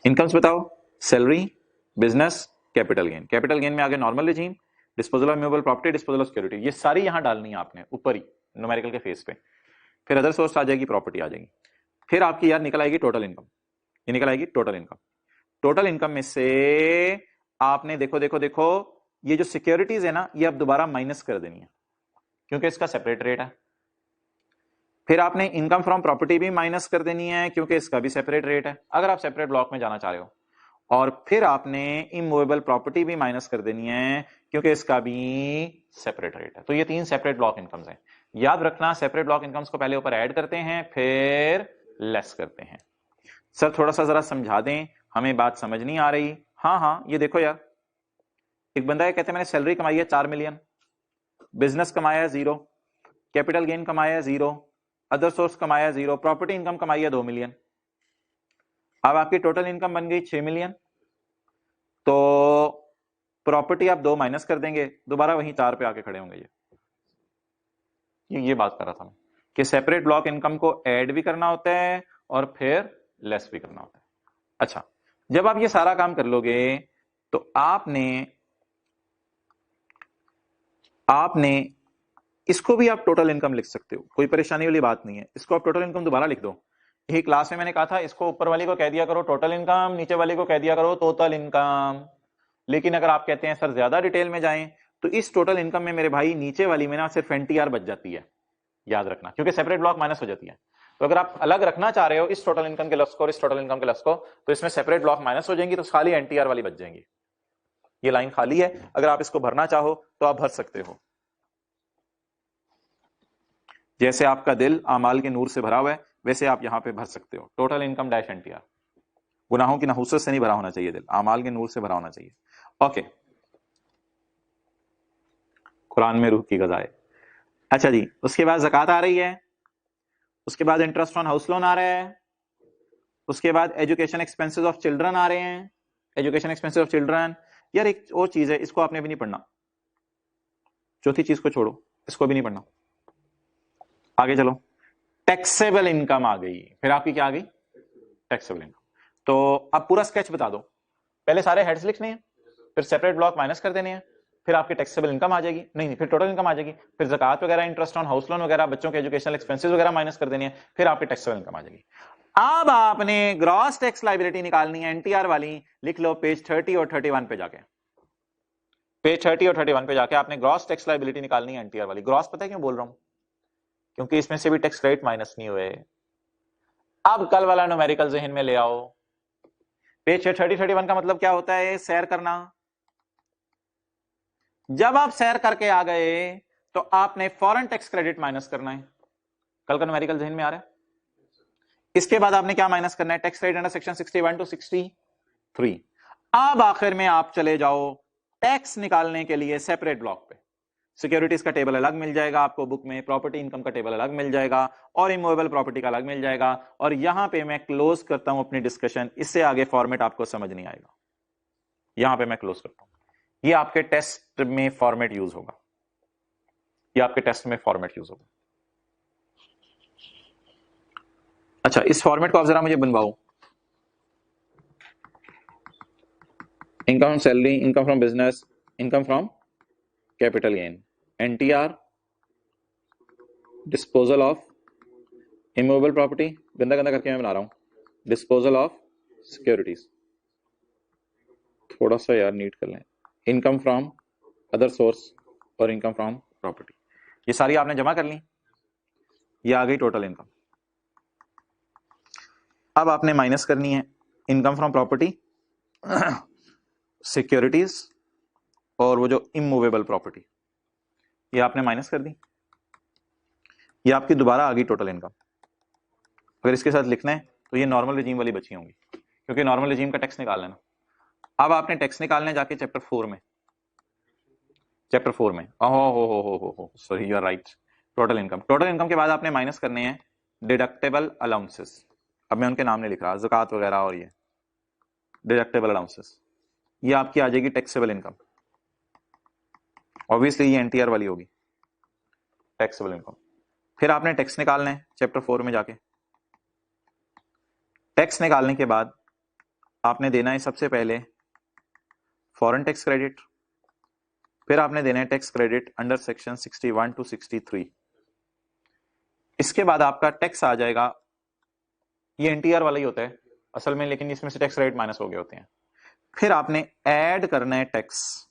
A: इनकम्स बताओ, salary, business, capital gain. Capital gain में आगे normal regime, disposal of movable property, disposal of security, ये सारी यहां डालनी है आपने ऊपर ही न्यूमेरिकल के फेस पे। फिर अदर सोर्स आ जाएगी, प्रॉपर्टी आ जाएगी, फिर आपकी यार निकल आएगी टोटल इनकम। ये निकल आएगी टोटल इनकम। टोटल इनकम में से आपने देखो देखो देखो ये जो सिक्योरिटीज है ना ये अब दोबारा माइनस कर देनी है क्योंकि इसका सेपरेट रेट है। फिर आपने इनकम फ्रॉम प्रॉपर्टी भी माइनस कर देनी है क्योंकि इसका भी सेपरेट रेट है अगर आप सेपरेट ब्लॉक में जाना चाह रहे हो। और फिर आपने इमूवेबल प्रॉपर्टी भी माइनस कर देनी है क्योंकि इसका भी सेपरेट रेट है। तो ये 3 सेपरेट ब्लॉक इनकम्स हैं। याद रखना, सेपरेट ब्लॉक इनकम्स को पहले ऊपर ऐड करते हैं फिर लेस करते हैं। सर थोड़ा सा जरा समझा दें, हमें बात समझ नहीं आ रही। हाँ हाँ, ये देखो यार, एक बंदा है कहते हैं मैंने सैलरी कमाई है 4 मिलियन, बिजनेस कमाया है 0, कैपिटल गेन कमाया है 0, अदर सोर्स कमाया है 0, प्रॉपर्टी इनकम कमाई है 2 मिलियन। अब आपकी टोटल इनकम बन गई 6 मिलियन, तो प्रॉपर्टी आप 2 माइनस कर देंगे, दोबारा वहीं 4 पे आके खड़े होंगे। ये बात कर रहा था मैं कि सेपरेट ब्लॉक इनकम को ऐड भी करना होता है और फिर लेस भी करना होता है। अच्छा, जब आप ये सारा काम कर लोगे तो आपने इसको भी आप टोटल इनकम लिख सकते हो, कोई परेशानी वाली बात नहीं है। इसको आप टोटल इनकम दोबारा लिख दो। यही क्लास में मैंने कहा था इसको ऊपर वाली को कह दिया करो टोटल इनकम, नीचे वाली को कह दिया करो टोटल इनकम। लेकिन अगर आप कहते हैं सर ज्यादा डिटेल में जाएं तो इस टोटल इनकम में मेरे भाई नीचे वाली में ना सिर्फ एनटीआर बच जाती है, याद रखना, क्योंकि सेपरेट ब्लॉक माइनस हो जाती है। तो अगर आप अलग रखना चाह रहे हो इस टोटल इनकम के लफ्ज को और इस टोटल इनकम के लफ्ज को, तो इसमें सेपरेट ब्लॉक माइनस हो जाएंगी, तो खाली एनटीआर वाली बच जाएंगी। ये लाइन खाली है, अगर आप इसको भरना चाहो तो आप भर सकते हो। जैसे आपका दिल आमाल के नूर से भरा हुआ है वैसे आप यहां पे भर सकते हो, टोटल इनकम डैश एनटीआर। गुनाहों की नहुसत से नहीं भरा होना चाहिए दिल, आमाल के नूर से भरा होना चाहिए। ओके, कुरान में रूह की गज़ा है। अच्छा जी, उसके बाद ज़कात आ रही है, उसके बाद इंटरेस्ट ऑन हाउस लोन आ रहा है, उसके बाद एजुकेशन एक्सपेंसेस ऑफ चिल्ड्रन आ रहे हैं, एजुकेशन एक्सपेंसेस ऑफ चिल्ड्रन। यार एक और चीज है, इसको आपने भी नहीं पढ़ना, चौथी चीज को छोड़ो, इसको भी नहीं पढ़ना। आगे चलो, टैक्सेबल इनकम आ गई, फिर आपकी क्या आ गई? Taxable income. तो अब पूरा स्केच बता दो, पहले सारे हेड्स लिखने हैं, फिर सेपरेट ब्लॉक माइनस कर देने हैं, फिर आपकी टैक्सेबल इनकम आ जाएगी, नहीं फिर टोटल इनकम आ जाएगी, फिर ज़कात वगैरह, इंटरेस्ट ऑन हाउस लोन वगैरह, बच्चों के एजुकेशनल एक्सपेंसेस वगैरह माइनस कर देनी है, फिर आपकी टैक्सेबल इनकम आ जाएगी। अब आपने ग्रॉस टैक्स लायबिलिटी निकालनी है एनटीआर वाली, लिख लो पेज 30 और 31 पे जाके, पेज 30 और 31 पे जाके आपने ग्रॉस टैक्स लायबिलिटी निकालनी है एनटीआर वाली। ग्रॉस पता है क्यों बोल रहा हूं? क्योंकि इसमें से भी टैक्स क्रेडिट माइनस नहीं हुए। अब कल वाला न्यूमेरिकल जहन में ले आओ, पेज 30-31 का मतलब क्या होता है? सैर करना। जब आप सैर करके आ गए तो आपने फॉरेन टैक्स क्रेडिट माइनस करना है, कल का न्यूमेरिकल जहन में आ रहा है। इसके बाद आपने क्या माइनस करना है? Tax credit under section 61 to 63। अब आखिर में आप चले जाओ टैक्स निकालने के लिए सेपरेट ब्लॉक पे, सिक्योरिटीज का टेबल अलग मिल जाएगा आपको बुक में, प्रॉपर्टी इनकम का टेबल अलग मिल जाएगा और इमूवेबल प्रॉपर्टी का अलग मिल जाएगा। और यहां पे मैं क्लोज करता हूं अपनी डिस्कशन, इससे आगे फॉर्मेट आपको समझ नहीं आएगा, यहां पे मैं क्लोज करता हूं। ये आपके टेस्ट में फॉर्मेट यूज होगा, ये आपके टेस्ट में फॉर्मेट यूज होगा। अच्छा, इस फॉर्मेट को आप जरा मुझे बनवाओ। Income from salary, income from business, income from capital gain, NTR, disposal of immovable property, गंदा गंदा करके मैं बना रहा हूं, डिस्पोजल ऑफ सिक्योरिटीज, थोड़ा सा यार नीट कर लें, इनकम फ्रॉम अदर सोर्स और इनकम फ्रॉम प्रॉपर्टी। ये सारी आपने जमा कर ली, ये आ गई टोटल इनकम। अब आपने माइनस करनी है इनकम फ्रॉम प्रॉपर्टी, सिक्योरिटीज और वो जो इमूवेबल प्रॉपर्टी, ये आपने माइनस कर दी, ये आपकी दोबारा आ गई टोटल इनकम। अगर इसके साथ लिखना है तो ये नॉर्मल रिजीम वाली बची होंगी, क्योंकि नॉर्मल रिजीम का टैक्स निकाल लेना। अब आपने टैक्स निकालने जाके चैप्टर 4 में, ओहो sorry you are right, total income. Total income के बाद आपने माइनस करने हैं डिडक्टेबल अलाउंसेस, अब मैं उनके नाम नहीं लिख रहा, ज़कात वगैरह और ये डिडक्टेबल अलाउंसेस, ये आपकी आ जाएगी टैक्सेबल इनकम। ऑब्वियसली ये एनटीआर वाली होगी टैक्सेबल इनकम। फिर आपने टैक्स निकालना है चैप्टर 4 में जाके। टैक्स निकालने के बाद आपने देना है सबसे पहले फॉरेन टैक्स क्रेडिट, फिर आपने देना है tax credit under section 61 to 63। इसके बाद आपका टैक्स आ जाएगा, ये एनटीआर वाला ही होता है असल में, लेकिन इसमें से टैक्स क्रेडिट माइनस हो गए होते हैं। फिर आपने ऐड करना है टैक्स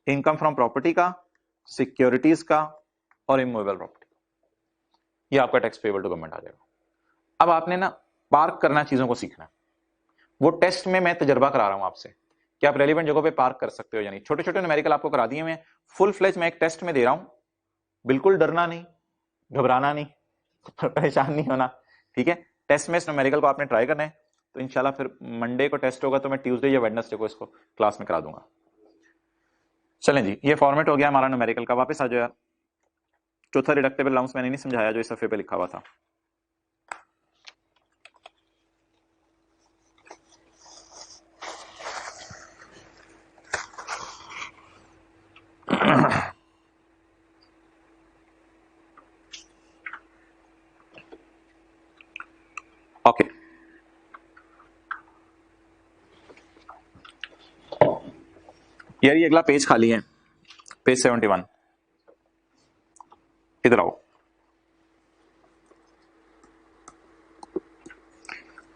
A: इनकम फ्रॉम प्रॉपर्टी का, सिक्योरिटीज का और इमूवेबल प्रॉपर्टी, ये आपका टैक्स पेबल टू गवर्नमेंट आ जाएगा। अब आपने ना पार्क करना चीजों को सीखना है, वो टेस्ट में मैं तजर्बा करा रहा हूं आपसे कि आप रेलिवेंट जगहों पे पार्क कर सकते हो या नहीं। छोटे छोटे न्यूमेरिकल आपको करा दिए, मैं फुल फ्लेज में एक टेस्ट में दे रहा हूं, बिल्कुल डरना नहीं, घबराना नहीं, परेशान नहीं होना, ठीक है। टेस्ट में इस न्यूमेरिकल को आपने ट्राई करना है, तो इंशाल्लाह फिर मंडे को टेस्ट होगा तो मैं ट्यूसडे या वेडनेसडे को इसको क्लास में करा दूंगा। चलें जी, ये फॉर्मेट हो गया हमारा न्यूमेरिकल का। वापस आ जाओ यार, चौथा डिडक्टेबल अलाउंस मैंने नहीं समझाया जो इस सफे पे लिखा हुआ था। ओके, यार ये अगला पेज खाली है, पेज 71, इधर आओ।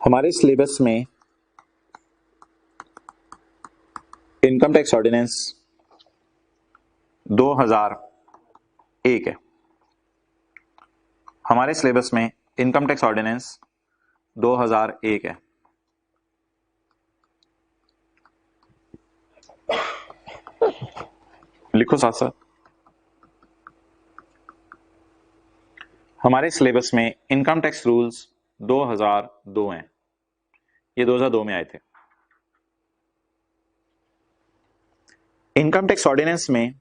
A: हमारे सिलेबस में इनकम टैक्स ऑर्डिनेंस 2001 है। हमारे सिलेबस में इनकम टैक्स ऑर्डिनेंस 2001 है। लिखो साथ साथ। हमारे सिलेबस में इनकम टैक्स रूल्स 2002 हैं, ये 2002 में आए थे। इनकम टैक्स ऑर्डिनेंस में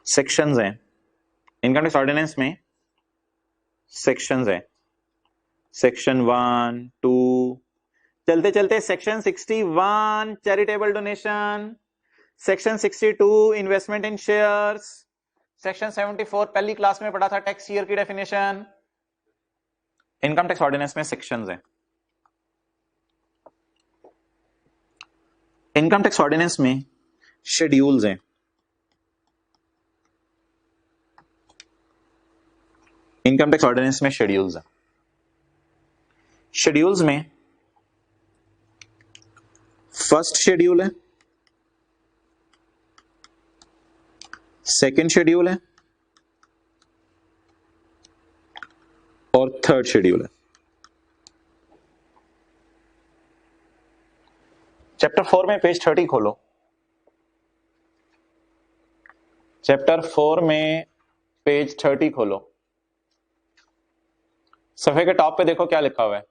A: सेक्शंस हैं, इनकम टैक्स ऑर्डिनेंस में सेक्शंस हैं, सेक्शन 1, 2, चलते चलते section 61 charitable donation, section 62 investment in shares, section 74 पहली क्लास में पढ़ा था टैक्स ईयर की डेफिनेशन। इनकम टैक्स ऑर्डिनेंस में सेक्शंस हैं। इनकम टैक्स ऑर्डिनेंस में शेड्यूल्स हैं। इनकम टैक्स ऑर्डिनेंस में शेड्यूल्स हैं। शेड्यूल्स में फर्स्ट शेड्यूल है, सेकंड शेड्यूल है और थर्ड शेड्यूल है। चैप्टर 4 में पेज 30 खोलो। चैप्टर 4 में पेज 30 खोलो। सफे के टॉप पे देखो क्या लिखा हुआ है।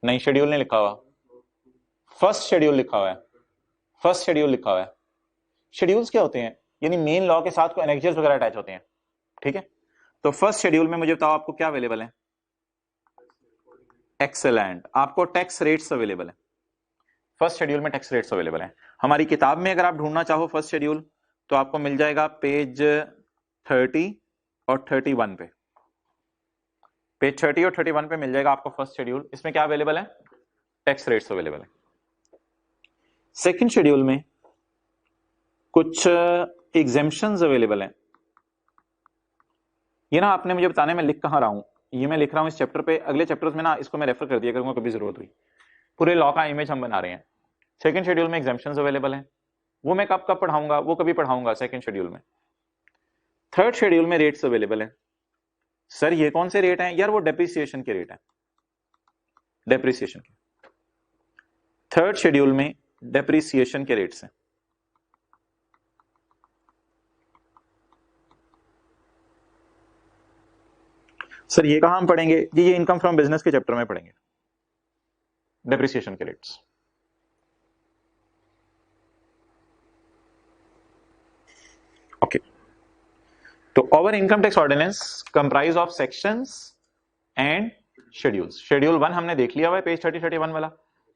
A: नहीं, शेड्यूल नहीं लिखा हुआ, फर्स्ट शेड्यूल लिखा हुआ है। फर्स्ट शेड्यूल लिखा हुआ है। शेड्यूल्स क्या होते हैं? यानी मेन लॉ के साथ कोई एनेक्जर्स वगैरह अटैच होते हैं, ठीक है। तो फर्स्ट शेड्यूल में मुझे बताओ आपको क्या अवेलेबल है? एक्सेलेंट, आपको टैक्स रेट्स अवेलेबल है। फर्स्ट शेड्यूल में टैक्स रेट्स अवेलेबल है। हमारी किताब में अगर आप ढूंढना चाहो फर्स्ट शेड्यूल तो आपको मिल जाएगा पेज 30 और 31 पे। पेज 30 और 31 पे मिल जाएगा आपको फर्स्ट शेड्यूल। इसमें क्या अवेलेबल है? टैक्स रेट्स अवेलेबल है। सेकंड शेड्यूल में कुछ एग्जेम्पशंस अवेलेबल हैं। ये ना आपने मुझे बताने में लिख कहां रहा हूं, ये मैं लिख रहा हूं इस चैप्टर पे। अगले चैप्टर्स में ना इसको मैं रेफर कर दिया करूंगा कभी जरूरत हुई। पूरे लॉ का इमेज हम बना रहे हैं। सेकंड शेड्यूल में एग्जेम्पशंस अवेलेबल हैं, वो मैं कब कब पढ़ाऊंगा, वो कभी पढ़ाऊंगा सेकंड शेड्यूल में। थर्ड शेड्यूल में रेट्स अवेलेबल है। सर ये कौन से रेट हैं? यार वो डेप्रिसिएशन के रेट हैं, डेप्रिसिएशन के। थर्ड शेड्यूल में डेप्रिसिएशन के रेट्स हैं। सर ये कहां हम पढ़ेंगे? ये इनकम फ्रॉम बिजनेस के चैप्टर में पढ़ेंगे डेप्रिसिएशन के रेट्स। ओके, तो over income tax ordinance comprise of sections and schedules. Schedule 1 हमने देख लिया हुआ है पेज 30 31 वाला।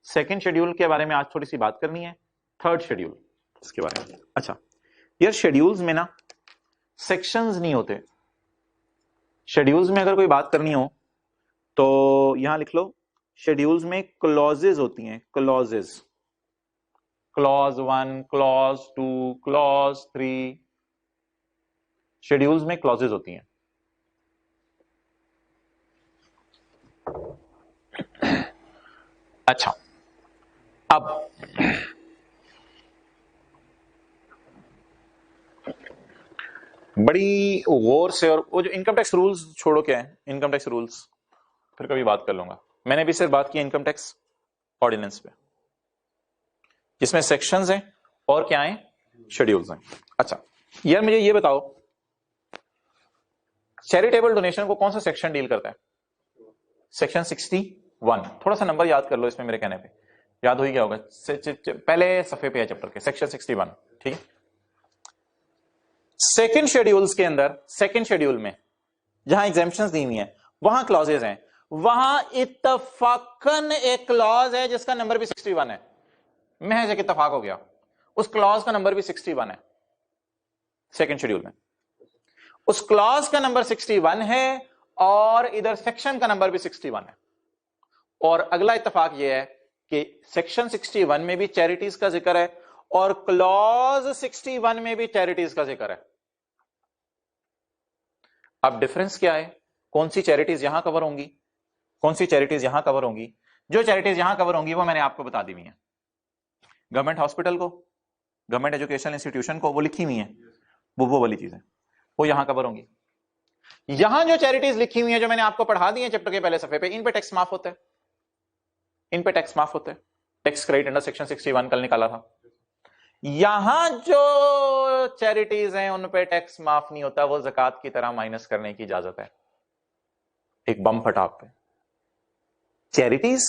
A: सेकंड शेड्यूल के बारे में आज थोड़ी सी बात करनी है। थर्ड शेड्यूल इसके बारे में। अच्छा यार, शेड्यूल्स में ना सेक्शंस नहीं होते। शेड्यूल्स में अगर कोई बात करनी हो तो यहां लिख लो, शेड्यूल्स में क्लॉजेज होती हैं। Clauses, clause 1, clause 2, clause 3, schedules में क्लॉजेज होती हैं। अच्छा, अब बड़ी गौर से, और वो जो इनकम टैक्स रूल्स छोड़ो, क्या है इनकम टैक्स रूल्स, फिर कभी बात कर लूंगा। मैंने भी सिर्फ बात की इनकम टैक्स ऑर्डिनेंस पे, जिसमें सेक्शंस हैं और क्या है, शेड्यूल्स हैं। अच्छा यार मुझे ये बताओ, चैरिटेबल डोनेशन को कौन सा सेक्शन डील करता है? सेक्शन 61। थोड़ा सा नंबर याद कर लो इसमें, मेरे कहने पे याद हो ही गया होगा। पहले सफे पे है चैप्टर के, सेक्शन 61, ठीक है। सेकंड शेड्यूल्स के अंदर, सेकंड शेड्यूल में जहां एग्जेम्पशंस दी हुई हैं वहां क्लॉजेज हैं। वहां इत्तफाकन एक क्लॉज है जिसका नंबर भी 61 है। महज एक इत्तफाक हो गया, उस क्लॉज का नंबर भी 61 है सेकंड शेड्यूल में। उस क्लॉज का नंबर 61 है और इधर सेक्शन का नंबर भी 61 है। और अगला इत्तेफाक यह है कि सेक्शन 61 में भी चैरिटीज का जिक्र है और क्लॉज 61 में भी चैरिटीज का जिक्र है। अब डिफरेंस क्या है? कौन सी चैरिटीज यहां कवर होंगी, कौन सी चैरिटीज यहां कवर होंगी? जो चैरिटीज यहां कवर होंगी वो मैंने आपको बता दी हुई है। गवर्नमेंट हॉस्पिटल को, गवर्नमेंट एजुकेशनल इंस्टीट्यूशन को, वो लिखी हुई है, वो वाली चीजें वो यहां कवर होंगी। यहां जो चैरिटीज लिखी हुई है जो मैंने आपको पढ़ा दी है चैप्टर के पहले सफे पे, इन पे टैक्स माफ होता है, इन पे टैक्स माफ होता है। टैक्स क्रेडिट अंडर सेक्शन 61 कल निकाला था। यहां जो चैरिटीज हैं उन पे टैक्स माफ नहीं होता, वो ज़कात की तरह माइनस करने की इजाजत है। एक बम फटा आप पे, चैरिटीज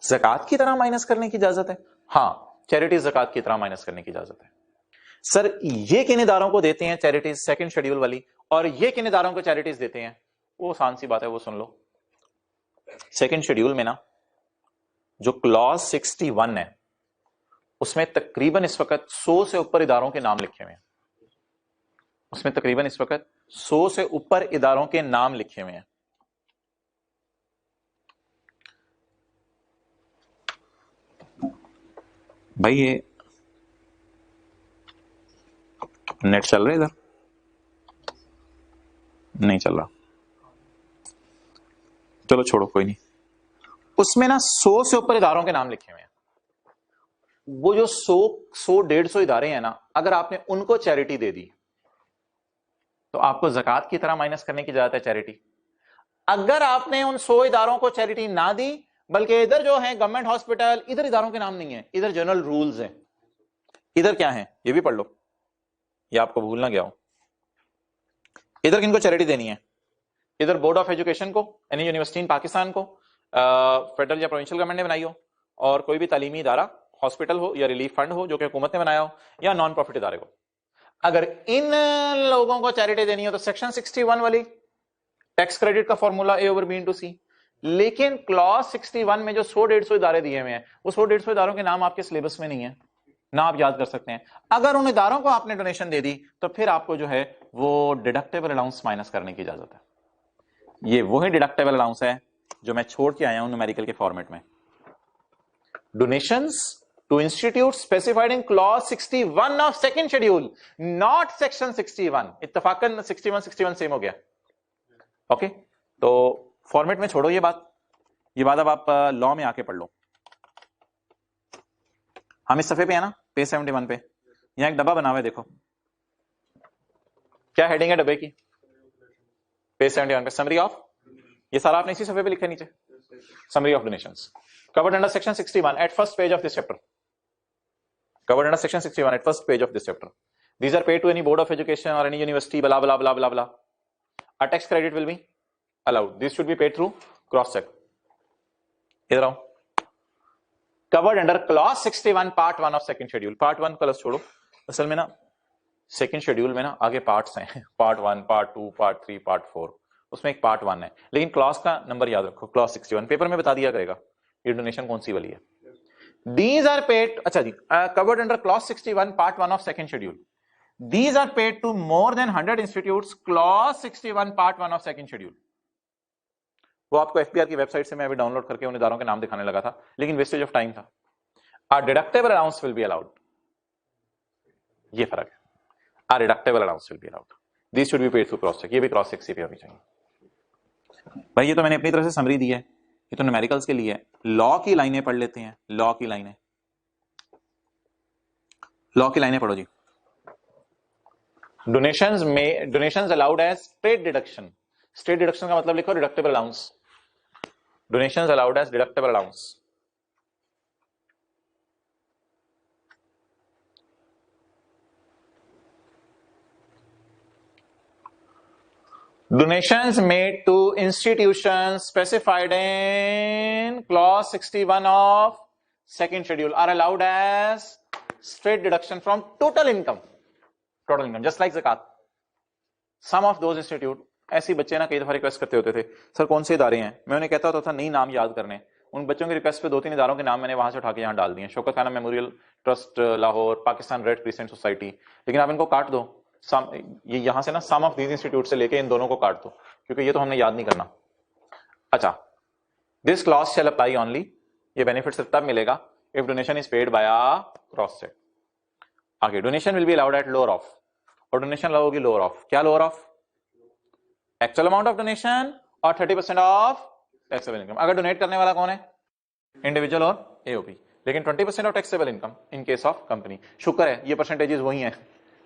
A: ज़कात की तरह माइनस करने की इजाजत है? हां, चैरिटीज ज़कात की तरह माइनस करने की इजाजत है। सर ये किन इदारों को देते हैं चैरिटीज, सेकंड शेड्यूल वाली, और ये किन इदारों को चैरिटीज देते हैं? वो आसान सी बात है, वो सुन लो। सेकंड शेड्यूल में ना जो क्लॉज 61 है उसमें तकरीबन इस वक्त 100 से ऊपर इदारों के नाम लिखे हुए हैं। उसमें तकरीबन इस वक्त 100 से ऊपर इदारों के नाम लिखे हुए हैं। भाई ये नेट चल रहा है, इधर नहीं चल रहा, चलो छोड़ो कोई नहीं। उसमें ना 100 से ऊपर इदारों के नाम लिखे हुए हैं। वो जो 100-150 इदारे हैं ना, अगर आपने उनको चैरिटी दे दी तो आपको ज़कात की तरह माइनस करने की इजाजत है चैरिटी। अगर आपने उन 100 इदारों को चैरिटी ना दी, बल्कि इधर जो है गवर्नमेंट हॉस्पिटल, इधर इदारों के नाम नहीं है, इधर जनरल रूल्स हैं। इधर क्या है ये भी पढ़ लो, ये आपको भूल ना गया हो। इधर किनको चैरिटी देनी है? इधर बोर्ड ऑफ एजुकेशन को, यानी यूनिवर्सिटी इन पाकिस्तान को, फेडरल या प्रोविंशियल गवर्नमेंट ने बनाई हो, और कोई भी तालीमी इदारा, हॉस्पिटल हो या रिलीफ फंड हो जो कि हुकूमत ने बनाया हो, या नॉन प्रॉफिट इदारे को। अगर इन लोगों को चैरिटी देनी हो तो सेक्शन 61 वाली टैक्स क्रेडिट का formula A over B into C। लेकिन क्लॉज 61 में जो 100-150 इदारे दिए हुए हैं, वो 100-150 इदारों के नाम आपके सिलेबस में नहीं है, ना आप याद कर सकते हैं। अगर उन इदारों को आपने डोनेशन दे दी तो फिर आपको जो है वो डिडक्टेबल अलाउंस माइनस करने की इजाजत है। ये वही डिडक्टेबल अलाउंस है जो मैं छोड़ के आया हूं न्यूमेरिकल के फॉर्मेट में। Donations to institutes specified in clause 61 of second schedule, not section 61। इत्तफाकन 61 same हो गया। ओके, तो फॉर्मेट में छोड़ो ये बात अब आप लॉ में आके पढ़ लो। हम इस सफे पे है ना, पेज 71 पे, यहां एक डब्बा बना हुआ है, देखो क्या हेडिंग है डब्बे की, पेज 71 पे समरी ऑफ, ये सारा आपने इसी सफे पे लिखा है नीचे, summary of donations covered under section 61 at first page of this chapter, covered under section 61 at first page of this chapter. These are paid to any board of education or any university, blah blah blah blah blah. A tax credit will be allowed. This should be paid through cross check. इधर आओ, covered under clause 61 part 1 of second schedule। part 1 class छोड़ो, असल में ना second schedule में ना आगे parts हैं, पार्ट 1, पार्ट 2, पार्ट 3, पार्ट 4, उसमें एक पार्ट 1 है, लेकिन क्लॉज का नंबर याद रखो, क्लॉज 61 पेपर में बता दिया करेगा ये डोनेशन कौन सी वाली है। These are paid, अच्छा जी, covered under clause 61 part 1 of second schedule. These are paid to more than 100 institutes, clause 61 part 1 of second schedule। वो आपको एफपीआर की वेबसाइट से मैं अभी डाउनलोड करके उन इदारों के नाम दिखाने लगा था, लेकिन वेस्टेज ऑफ टाइम था। A deductible allowance will be allowed, ये फर्क है। A deductible allowance will be allowed. These should be paid through cross check, ये भी क्रॉस चेक से पे होनी चाहिए। भाई ये तो मैंने अपनी तरफ से समरी दी है, ये तो न्यूमेरिकल्स के लिए है। लॉ की लाइनें पढ़ लेते हैं, लॉ की लाइनें पढ़ो जी। Donations allowed as state deduction, state deduction का मतलब लिखो deductible allowance. Donations allowed as deductible allowance, donations made to institutions specified in clause 61 of second schedule are allowed as straight deduction from total income, just like zakat। some of those institute, ऐसे बच्चे ना कई दफा request करते होते थे sir कौन से इदारे हैं, मैं उन्हें कहता होता था नहीं नाम याद करने। उन बच्चों की रिक्वेस्ट पे 2-3 इदारों के नाम मैंने वहां से उठा के यहाँ डाल दिए, शौकत खाना memorial trust Lahore, Pakistan red crescent society, लेकिन आप इनको काट दो सम, ये यहां से ना सम ऑफ दीज इंस्टीट्यूट से लेके इन दोनों को काट दो, क्योंकि ये तो हमने याद नहीं करना। अच्छा, this clause shall apply only, ये बेनिफिट सिर्फ तब मिलेगा if donation is paid by cross cheque. आगे, donation will be allowed at lower of, और डोनेशन अलाउ होगी लोअर ऑफ। क्या lower of? Actual amount of donation और 30% ऑफ टैक्सेबल इनकम। अगर डोनेट करने वाला कौन है? इंडिविजुअल और एओपी। लेकिन 20% of taxable income in case of company. शुक्र है ये परसेंटेजेस वही हैं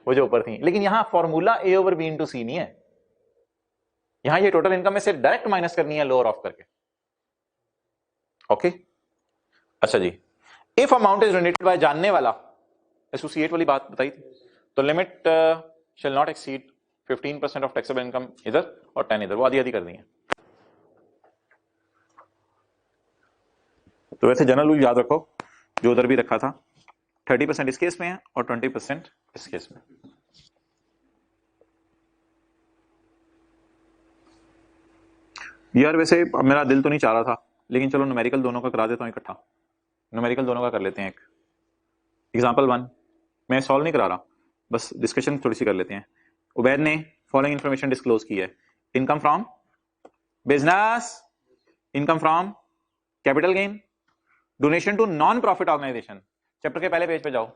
A: वो जो ऊपर थी, लेकिन यहां फॉर्मूला ए ओवर बी इंटू सी नहीं है, यहां ये टोटल इनकम में से डायरेक्ट माइनस करनी है लोअर ऑफ करके। ओके, अच्छा जी, if amount is donated by जानने वाला, एसोसिएट वाली बात बताई थी, तो limit shall not exceed 15% of taxable income इधर और 10 इधर, वो आधी आधी कर दी है। तो वैसे जनरल रूल याद रखो जो उधर भी रखा था, 30% इस केस में है और 20% इस केस में। यार वैसे मेरा दिल तो नहीं चाह रहा था, लेकिन चलो न्यूमेरिकल दोनों का करा देता हूं इकट्ठा। न्यूमेरिकल दोनों का कर लेते हैं। एक एग्जांपल 1 मैं सॉल्व नहीं करा रहा, बस डिस्कशन थोड़ी सी कर लेते हैं। उबैद ने फॉलोइंग इंफॉर्मेशन डिस्क्लोज की है। Income from business, income from capital gain, donation to non profit organization. Chapter के पहले पेज पे जाओ,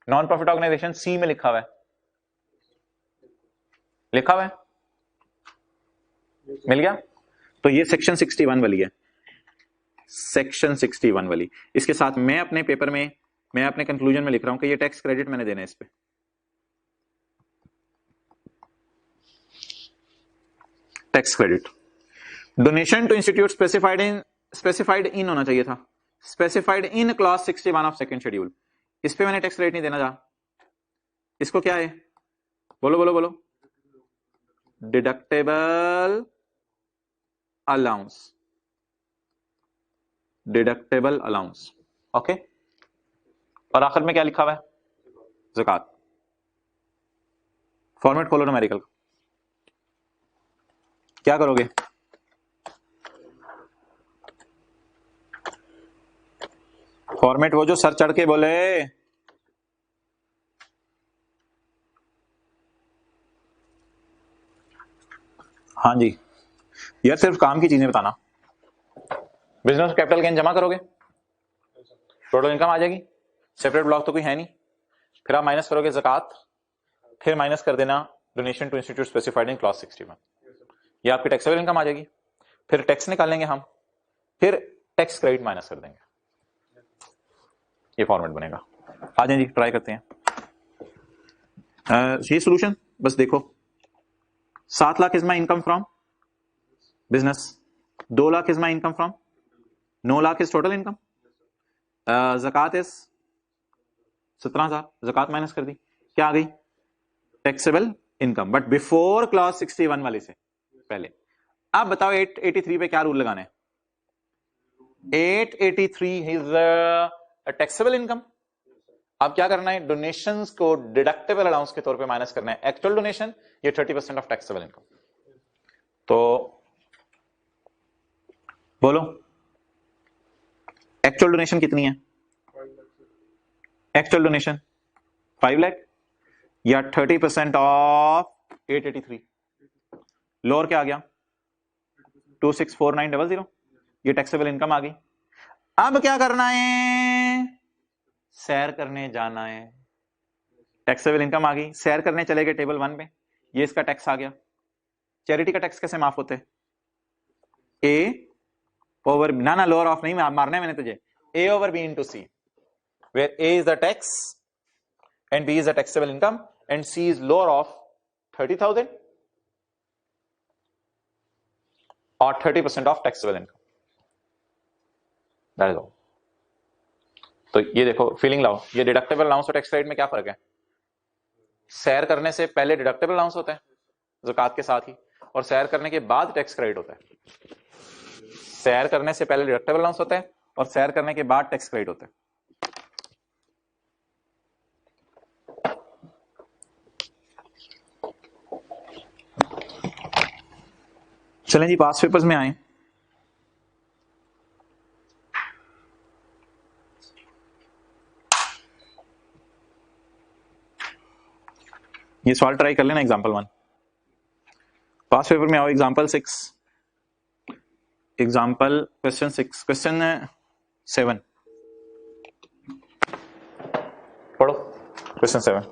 A: नॉन प्रॉफिट ऑर्गेनाइजेशन सी में लिखा हुआ है, लिखा हुआ है, मिल गया। तो ये सेक्शन 61 वाली है, सेक्शन 61 वाली। इसके साथ मैं अपने पेपर में, मैं अपने कंक्लूजन में लिख रहा हूं कि ये टैक्स क्रेडिट मैंने देना है इस पे। Tax credit, donation to institute specified in होना चाहिए था, specified in clause 61 of second schedule. इस पे मैंने टैक्स क्रेडिट नहीं देना जा। इसको क्या है? बोलो बोलो बोलो। Deductible allowance, deductible allowance. Okay, और आखिर में क्या लिखा हुआ है? ज़कात। फॉर्मेट खोलो न्यूमेरिकल, क्या करोगे? फॉर्मेट वो जो सर चढ़ के बोले, हाँ जी यार सिर्फ काम की चीजें बताना। बिजनेस कैपिटल गेन जमा करोगे, टोटल इनकम आ जाएगी, सेपरेट ब्लॉक तो कोई है नहीं, फिर आप माइनस करोगे ज़कात, फिर माइनस कर देना donation to institute specified in clause 61, ये आपकी टैक्सेबल इनकम आ जाएगी। फिर टैक्स निकालेंगे हम, फिर टैक्स क्रेडिट माइनस कर देंगे, ये फॉर्मेट बनेगा। आ जाए जी ट्राई करते हैं। ये सोल्यूशन बस देखो, 7 lakh is my income from business, 2 lakh is my income from, 9 lakh is total income, zakat is 17,000, ज़कात माइनस कर दी, क्या आ गई? Taxable income, but before clause 61 वाले से पहले। अब बताओ 883 पे क्या रूल लगाना है? 883 इज टैक्सेबल इनकम। अब क्या करना है? डोनेशंस को डिडक्टेबल अलाउंस के तौर पे माइनस करना है। एक्चुअल डोनेशन ये 30% ऑफ टैक्सेबल इनकम। तो बोलो एक्चुअल डोनेशन कितनी है? एक्चुअल डोनेशन 5 लाख या 30% ऑफ 883। लोअर क्या आ गया? 264900, ये टैक्सेबल इनकम आ गई। अब क्या करना है? सैर करने जाना है। टैक्सेबल इनकम आ गई, सैर करने चले गए टेबल 1 पे, ये इसका टैक्स आ गया। चैरिटी का टैक्स कैसे माफ होते हैं? ए ओवर ना ना लोअर ऑफ नहीं मारना है मैंने तुझे, A over B into C, where A is the tax and B is the taxable income and C is lower of 30,000 और 30% of taxable income. That is all. तो ये देखो फीलिंग लाओ, ये डिडक्टेबल अलाउंस और टैक्स क्रेडिट में क्या फर्क है? सैर करने से पहले डिडक्टेबल अलाउंस होता है ज़कात के साथ ही, और सैर करने के बाद टैक्स क्रेडिट होता है। सैर करने से पहले डिडक्टेबल अलाउंस होता है और सैर करने के बाद टैक्स क्रेडिट होता है। चलें जी पास पेपर्स में आए। ये सवाल ट्राई कर लेना एग्जाम्पल 1। पास पेपर में आओ एग्जाम्पल 6, एग्जाम्पल क्वेश्चन 6, क्वेश्चन 7 पढ़ो। क्वेश्चन 7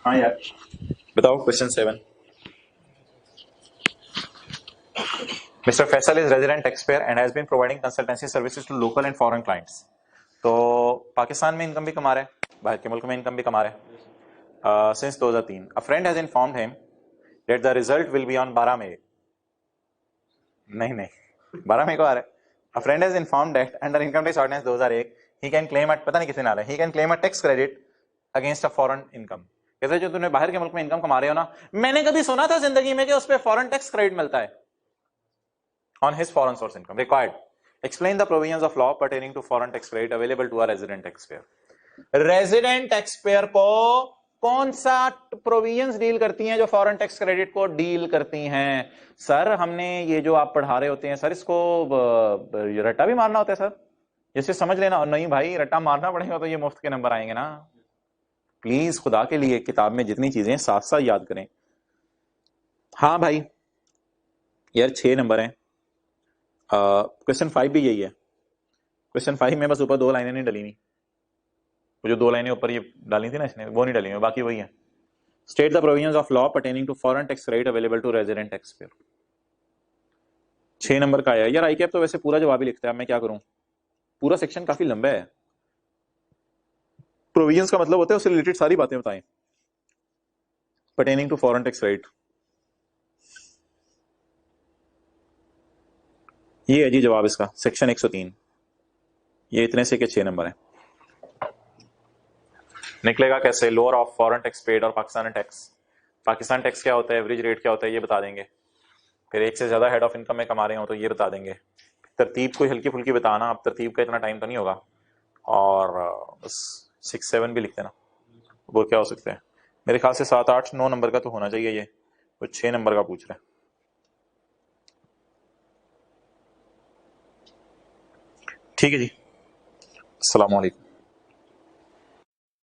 A: हाँ यार बताओ question 7। Mr. Faisal is resident taxpayer and has been providing consultancy services to local and foreign clients. तो पाकिस्तान में इनकम भी कमा रहे हैं, बाहर के मुल्क में इनकम भी कमा रहे हैं since 2003. A friend has informed him that the result will be on 12 मई। नहीं 12 मई को आ रहा है। A friend has informed that under income tax ordinance 2001 he can claim at, पता नहीं किसने आ रहा है, he can claim a tax credit against a foreign income। कहते जो तूने बाहर के मुल्क में इनकम कमा रहे हो ना, मैंने कभी सुना था जिंदगी में कि उस पर फॉरेन टैक्स क्रेडिट मिलता है on his foreign source income. Required. Explain the provisions of law pertaining to foreign tax credit available to a resident taxpayer. Resident taxpayer को कौन सा प्रोविजंस डील करती हैं जो फॉरेन टैक्स क्रेडिट को deal करती हैं? सर हमने ये जो आप पढ़ा रहे होते हैं सर, इसको रट्टा भी मारना होता है सर, जैसे समझ लेना। नहीं भाई, रट्टा मारना पड़ेगा तो ये मुफ्त के नंबर आएंगे ना। प्लीज खुदा के लिए किताब में जितनी चीजें साथ साथ याद करें। हाँ भाई यार 6 नंबर है। क्वेश्चन 5 भी यही है। क्वेश्चन 5 में बस ऊपर 2 लाइनें नहीं डली हुई, वो जो 2 लाइनें ऊपर ये डाली थी ना इसने, वो नहीं डली हुई, बाकी वही है। State the provisions of law pertaining to foreign tax credit available to resident taxpayer. 6 number का है यार। आईकैप तो वैसे पूरा जवाब ही लिखता है, मैं क्या करूं, पूरा सेक्शन काफी लंबा है। प्रोविजंस का मतलब होता है उससे रिलेटेड सारी बातें बताएं pertaining to foreign tax credit. ये है जी जवाब इसका, सेक्शन 103। ये इतने से के 6 नंबर है। निकलेगा कैसे? Lower of foreign tax paid और पाकिस्तान टैक्स। पाकिस्तान टैक्स क्या होता है, एवरेज रेट क्या होता है ये बता देंगे। फिर एक से ज्यादा हेड ऑफ इनकम में कमा रहे हो तो ये बता देंगे। तरतीब कोई हल्की फुल्की बताना, अब तरतीब का इतना टाइम तो नहीं होगा। और बस 6-7 भी लिख देना। वो क्या हो सकते हैं, मेरे ख्याल से 7-8-9 नंबर का तो होना चाहिए ये, वो 6 नंबर का पूछ रहे हैं। ठीक है जी, अस्सलाम वालेकुम।